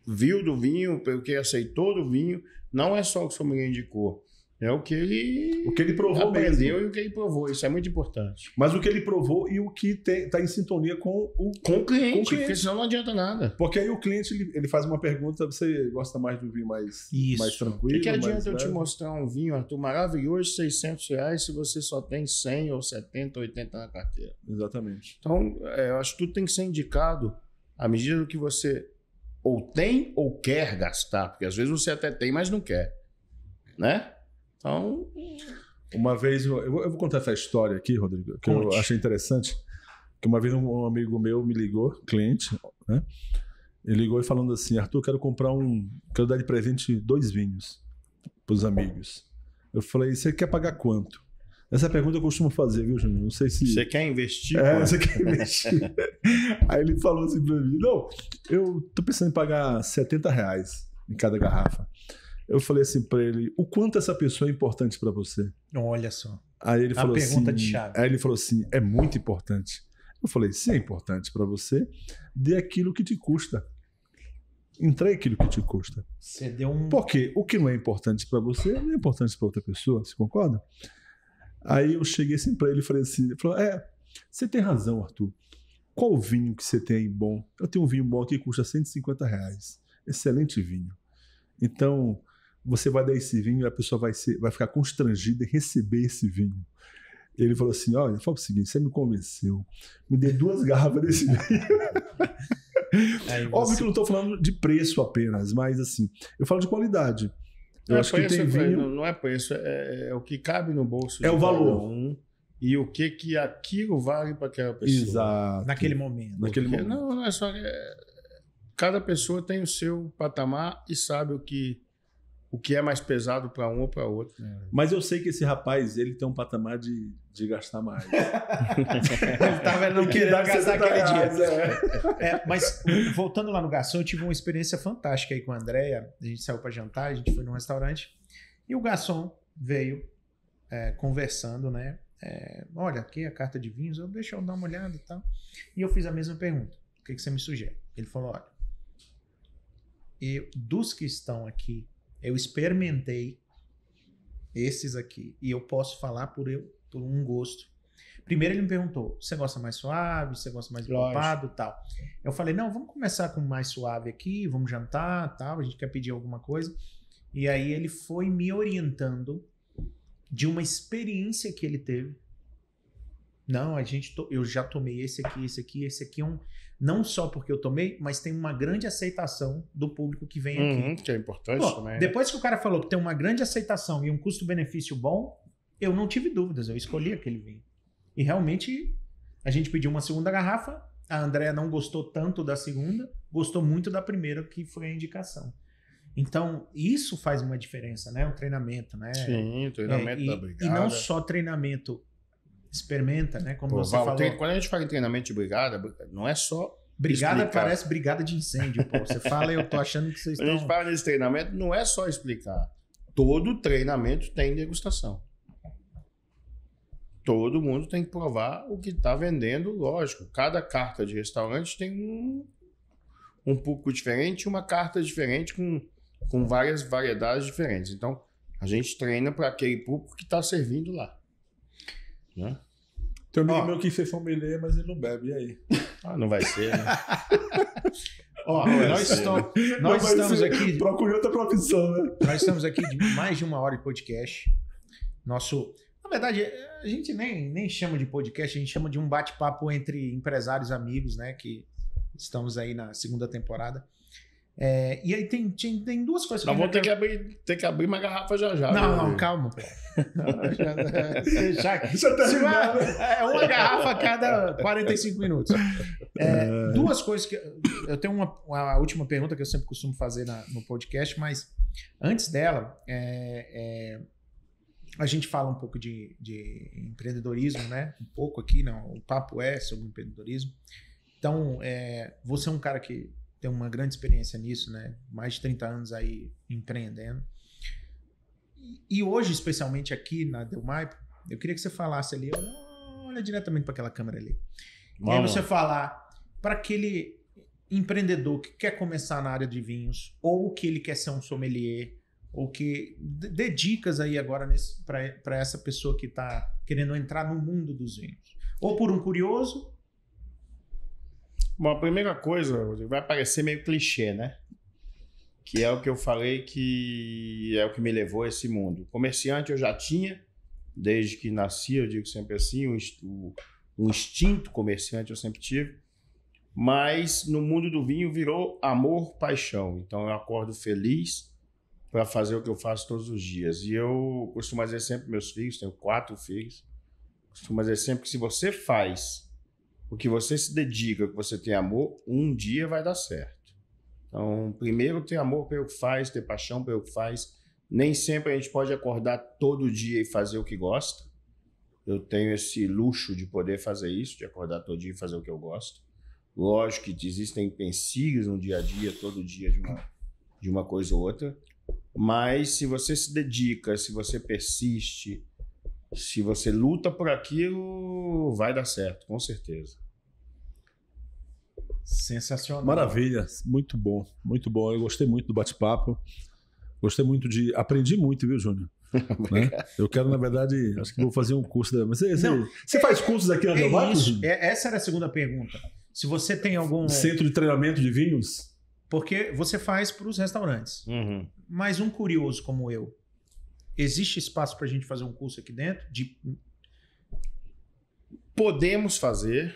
viu do vinho, pelo que ele aceitou do vinho, não é só o que o sommelier indicou. É o que ele provou aprendeu mesmo. e o que ele provou. Isso é muito importante. Mas o que ele provou e o que está em sintonia com o... Com o cliente, cliente. porque senão não adianta nada. Porque aí o cliente ele faz uma pergunta: você gosta mais de um vinho mais Isso. tranquilo? O que adianta mais eu te leve? mostrar um vinho, Arthur, maravilhoso, R$600, se você só tem 100 ou 70, 80 na carteira? Exatamente. Então, eu acho que tudo tem que ser indicado à medida do que você ou tem ou quer gastar. Porque às vezes você até tem, mas não quer. Né? Então, Uma vez, eu vou contar essa história aqui, Rodrigo, que eu Conte. achei interessante. Que uma vez um amigo meu me ligou, cliente, né? Ele ligou e falando assim: Arthur, quero dar de presente 2 vinhos para os amigos. Eu falei: você quer pagar quanto? Essa pergunta eu costumo fazer, viu, Júnior? Não sei se... você quer investir? Você quer investir. Aí ele falou assim pra mim: não, eu tô pensando em pagar R$70 em cada garrafa. Eu falei assim pra ele: o quanto essa pessoa é importante pra você? Olha só. Aí ele A falou pergunta assim, de chave. Aí ele falou assim: é muito importante. Eu falei: se é importante pra você, dê aquilo que te custa. Entregue aquilo que te custa. Você deu um. Porque o que não é importante pra você não é importante pra outra pessoa, você concorda? Aí eu cheguei assim pra ele e falei assim: ele falou, você tem razão, Arthur. Qual vinho que você tem aí bom? Eu tenho um vinho bom aqui que custa R$150. Excelente vinho. Então, você vai dar esse vinho e a pessoa vai ficar constrangida em receber esse vinho. Ele falou assim: olha, fala o seguinte, você me convenceu. Me dê 2 garrafas desse vinho. Aí Óbvio você- que eu não estou falando de preço apenas, mas assim, eu falo de qualidade. Eu Não é acho que preço, tem vinho... não é preço, é o que cabe no bolso É de o valor. cada um e o que aquilo vale para aquela pessoa. Exato. Naquele momento. Naquele Porque, momento. não é só... cada pessoa tem o seu patamar e sabe o que é mais pesado para um ou para outro. Né? Mas eu sei que esse rapaz, ele tem um patamar de gastar mais. Ele tava não querendo dá gastar R$70, aquele dia. Mas voltando lá no garçom, eu tive uma experiência fantástica aí com a Andrea. A gente saiu para jantar, a gente foi num restaurante e o garçom veio conversando, né? Olha, aqui a carta de vinhos, deixa eu dar uma olhada e tal. E eu fiz a mesma pergunta: o que você me sugere? Ele falou: olha, dos que estão aqui, eu experimentei esses aqui e eu posso falar por um gosto. Primeiro ele me perguntou: você gosta mais suave, você gosta mais encorpado, tal. Eu falei: não, vamos começar com mais suave aqui, vamos jantar, tal, a gente quer pedir alguma coisa. E aí ele foi me orientando de uma experiência que ele teve. Não, eu já tomei esse aqui não só porque eu tomei, mas tem uma grande aceitação do público que vem aqui. Que é importante Pô, também. depois que o cara falou que tem uma grande aceitação e um custo-benefício bom, eu não tive dúvidas, eu escolhi aquele vinho. E realmente a gente pediu uma segunda garrafa, a Andrea não gostou tanto da segunda, gostou muito da primeira, que foi a indicação. Então, isso faz uma diferença, né? O treinamento, né? Sim, o treinamento da brigada. E não só treinamento, experimenta, né? Como você falou. Quando a gente fala em treinamento de brigada, não é só brigada explicar. Parece brigada de incêndio, pô. Você fala e eu tô achando que vocês Quando a gente estão... fala nesse treinamento, não é só explicar. Todo treinamento tem degustação. Todo mundo tem que provar o que está vendendo, lógico. Cada carta de restaurante tem um público diferente, uma carta diferente com várias variedades diferentes. Então, a gente treina para aquele público que está servindo lá. Né? Tem um amigo meu que fez sommelier, mas ele não bebe, e aí? Não vai ser, né? Nós estamos aqui... Procure outra profissão, né? Nós estamos aqui de mais de 1 hora de podcast. Na verdade, a gente nem chama de podcast, a gente chama de um bate-papo entre empresários amigos, né? Que estamos aí na 2ª temporada. E aí tem 2 coisas que nós vamos ter que abrir uma garrafa já. Não, calma. É uma garrafa a cada 45 minutos. 2 coisas que... Eu tenho uma última pergunta que eu sempre costumo fazer no podcast, mas antes dela, a gente fala um pouco de empreendedorismo, né? Um pouco aqui, não. O papo é sobre empreendedorismo. Então, você é um cara que tem uma grande experiência nisso, né? Mais de 30 anos aí empreendendo. E hoje, especialmente aqui na Del Maipo, eu queria que você falasse ali, olha diretamente para aquela câmera ali. E aí você falar para aquele empreendedor que quer começar na área de vinhos, ou que ele quer ser um sommelier, ou que dê dicas aí agora para essa pessoa que está querendo entrar no mundo dos vinhos. Ou por um curioso. Bom, a primeira coisa vai parecer meio clichê, né? Que é o que eu falei que é o que me levou a esse mundo. Comerciante eu já tinha, desde que nasci, eu digo sempre assim, um instinto comerciante eu sempre tive. Mas no mundo do vinho virou amor, paixão. Então eu acordo feliz para fazer o que eu faço todos os dias. E eu costumo dizer sempre para meus filhos, tenho 4 filhos, costumo dizer sempre que se você faz o que você se dedica, o que você tem amor, um dia vai dar certo. Então, primeiro ter amor pelo que faz, ter paixão pelo que faz. Nem sempre a gente pode acordar todo dia e fazer o que gosta. Eu tenho esse luxo de poder fazer isso, de acordar todo dia e fazer o que eu gosto. Lógico que existem empecilhos no dia a dia, todo dia de uma coisa ou outra. Mas se você se dedica, se você persiste, se você luta por aquilo, vai dar certo, com certeza. Sensacional. Maravilha, muito bom, muito bom. Eu gostei muito do bate-papo. Gostei muito aprendi muito, viu, Júnior? Né? Eu quero, na verdade, acho que vou fazer um curso. Você faz cursos aqui na Del Maipo? Essa era a segunda pergunta. Se você tem algum... Centro de treinamento de vinhos? Porque você faz para os restaurantes. Uhum. Mas um curioso como eu, existe espaço para a gente fazer um curso aqui dentro? Podemos fazer.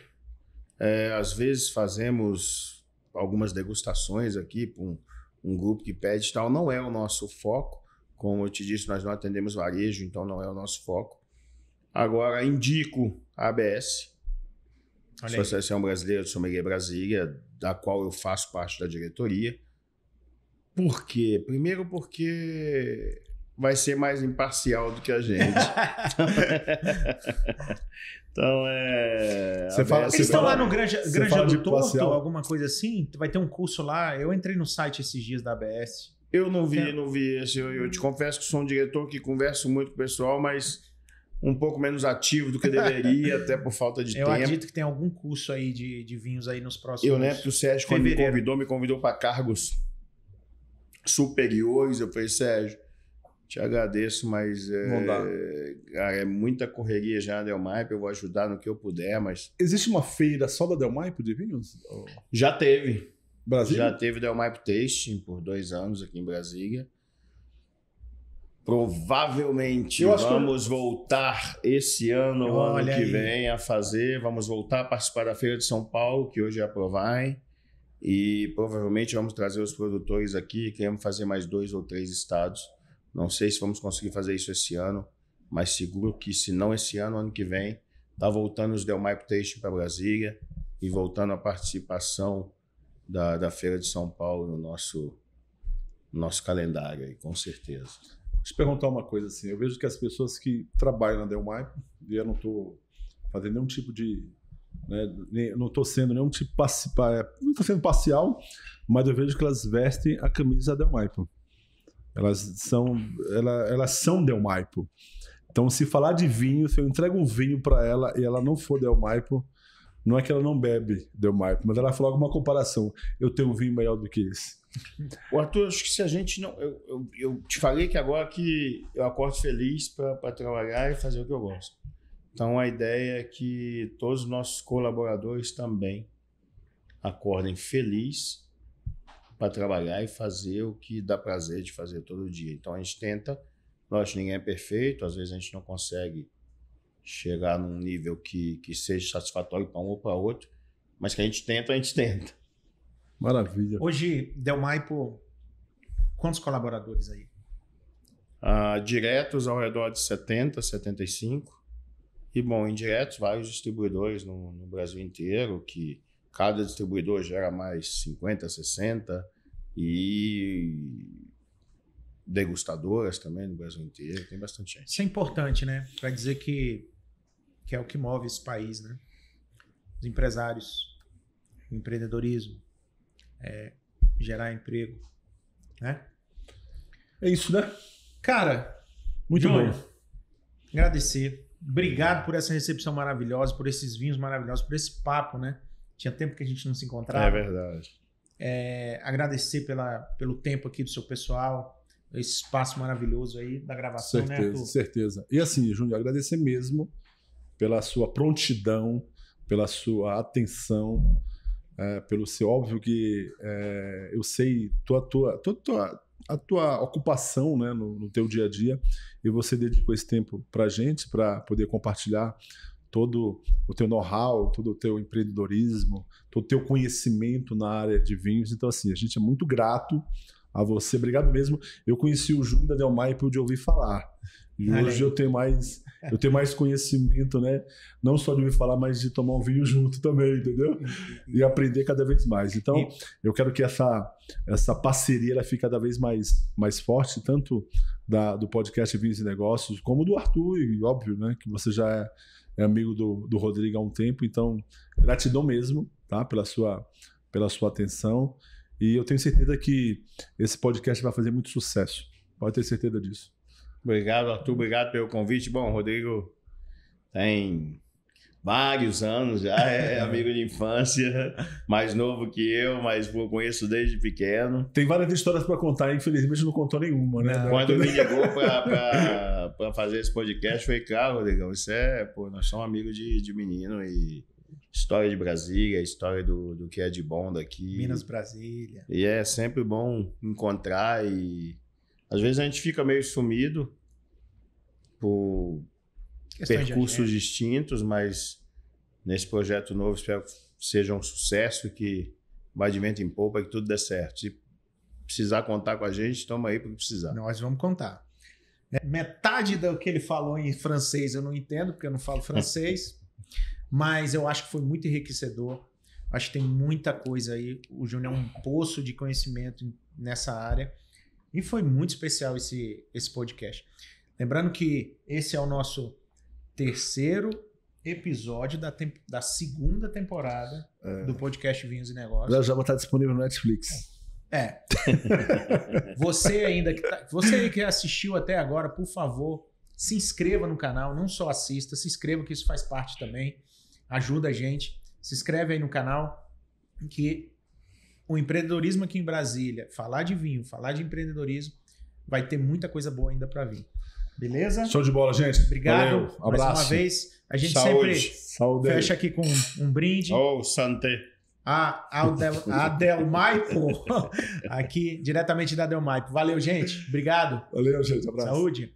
Às vezes fazemos algumas degustações aqui para um grupo que pede e tal. Não é o nosso foco. Como eu te disse, nós não atendemos varejo, então não é o nosso foco. Agora, indico a ABS, Associação Brasileira de Sommelier Brasília, da qual eu faço parte da diretoria. Por quê? Primeiro porque vai ser mais imparcial do que a gente. Então, Eles estão lá no Granja do Torto, alguma coisa assim? Vai ter um curso lá. Eu entrei no site esses dias da ABS. Eu não vi. Eu te confesso que sou um diretor que converso muito com o pessoal, mas um pouco menos ativo do que deveria, até por falta de tempo. Eu acredito que tem algum curso aí de vinhos aí nos próximos... Eu lembro que o Sérgio, quando me convidou para cargos superiores. Eu falei, Sérgio, te agradeço, mas é muita correria já na Del Maipo, eu vou ajudar no que eu puder, mas... Existe uma feira só da Del Maipo de vinhos? Já teve. Brasília? Já teve Del Maipo Tasting por 2 anos aqui em Brasília. Provavelmente vamos voltar esse ano ou ano que vem a fazer. Vamos voltar a participar da Feira de São Paulo, que hoje é a Provine. E provavelmente vamos trazer os produtores aqui. Queremos fazer mais 2 ou 3 estados. Não sei se vamos conseguir fazer isso esse ano, mas seguro que se não esse ano, ano que vem, Tá voltando os Del Maipo Tasting para Brasília e voltando a participação da Feira de São Paulo no nosso calendário aí, com certeza. Deixa eu te perguntar uma coisa assim. Eu vejo que as pessoas que trabalham na Del Maipo, e eu não estou fazendo nenhum tipo de... Né, não estou sendo nenhum tipo não estou sendo parcial, mas eu vejo que elas vestem a camisa da Del Maipo. Elas são Del Maipo. Então, se falar de vinho, se eu entrego um vinho para ela e ela não for Del Maipo, não é que ela não bebe Del Maipo, mas ela fala alguma comparação. Eu tenho um vinho melhor do que esse. O Arthur, acho que se a gente não... Eu te falei que agora que eu acordo feliz para trabalhar e fazer o que eu gosto. Então, a ideia é que todos os nossos colaboradores também acordem felizes para trabalhar e fazer o que dá prazer de fazer todo dia. Então, a gente tenta... Lógico, ninguém é perfeito, às vezes a gente não consegue chegar num nível que seja satisfatório para um ou para outro, mas que a gente tenta. Maravilha. Hoje, Del Maipo, quantos colaboradores aí? Diretos ao redor de 70, 75. E, bom, indiretos, vários distribuidores no Brasil inteiro, que cada distribuidor gera mais 50, 60. E degustadoras também no Brasil inteiro, tem bastante gente. Isso é importante, né? Para dizer que é o que move esse país, né? Os empresários, o empreendedorismo, gerar emprego, né? É isso, né? Cara, muito Júnior, bom. Agradecer. Obrigado por essa recepção maravilhosa, por esses vinhos maravilhosos, por esse papo, né? Tinha tempo que a gente não se encontrava. É verdade. Agradecer pelo tempo aqui do seu pessoal, esse espaço maravilhoso aí da gravação, certeza, né, Arthur? Certeza. E assim, Júnior, agradecer mesmo pela sua prontidão, pela sua atenção, pelo seu... Óbvio que eu sei a tua ocupação, né, no teu dia a dia, e você dedicou esse tempo para a gente, para poder compartilhar todo o teu know-how, todo o teu empreendedorismo, todo o teu conhecimento na área de vinhos. Então, assim, a gente é muito grato a você. Obrigado mesmo. Eu conheci o Júnior da Del Maipo de ouvir falar. E hoje eu tenho mais conhecimento, né? Não só de ouvir falar, mas de tomar um vinho junto também, entendeu? E aprender cada vez mais. Então, eu quero que essa parceria ela fique cada vez mais forte, tanto do podcast Vinhos e Negócios, como do Arthur, e óbvio, né? Que você já é amigo do Rodrigo há um tempo. Então, gratidão mesmo, tá? Pela sua atenção. E eu tenho certeza que esse podcast vai fazer muito sucesso. Pode ter certeza disso. Obrigado, Arthur. Obrigado pelo convite. Bom, o Rodrigo tem vários anos já, é amigo de infância, mais novo que eu, mas eu conheço desde pequeno. Tem várias histórias para contar, infelizmente não contou nenhuma, né? Quando me ligou para fazer esse podcast, foi claro, Rodrigo, nós somos amigos de menino e... História de Brasília, história do que é de bom daqui. Minas, Brasília. E é sempre bom encontrar e... Às vezes a gente fica meio sumido por percursos distintos, mas nesse projeto novo espero que seja um sucesso, que vai de vento em popa, que tudo dê certo. Se precisar contar com a gente, estamos aí para precisar. Nós vamos contar. Metade do que ele falou em francês eu não entendo, porque eu não falo francês. Mas eu acho que foi muito enriquecedor. Acho que tem muita coisa aí. O Júnior é um poço de conhecimento nessa área. E foi muito especial esse podcast. Lembrando que esse é o nosso terceiro episódio da segunda temporada do podcast Vinhos e Negócios. Já vai estar disponível no Netflix. Você aí que assistiu até agora, por favor, se inscreva no canal. Não só assista, se inscreva, que isso faz parte também. Ajuda a gente. Se inscreve aí no canal, que o empreendedorismo aqui em Brasília, falar de vinho, falar de empreendedorismo, vai ter muita coisa boa ainda para vir. Beleza? Show de bola, gente. Obrigado. Valeu. Abraço. Mais uma vez. A gente Saúde. sempre fecha aqui com um brinde. Oh, Santé. A Del Maipo, aqui diretamente da Del Maipo. Valeu, gente. Obrigado. Valeu, gente. Abraço. Saúde.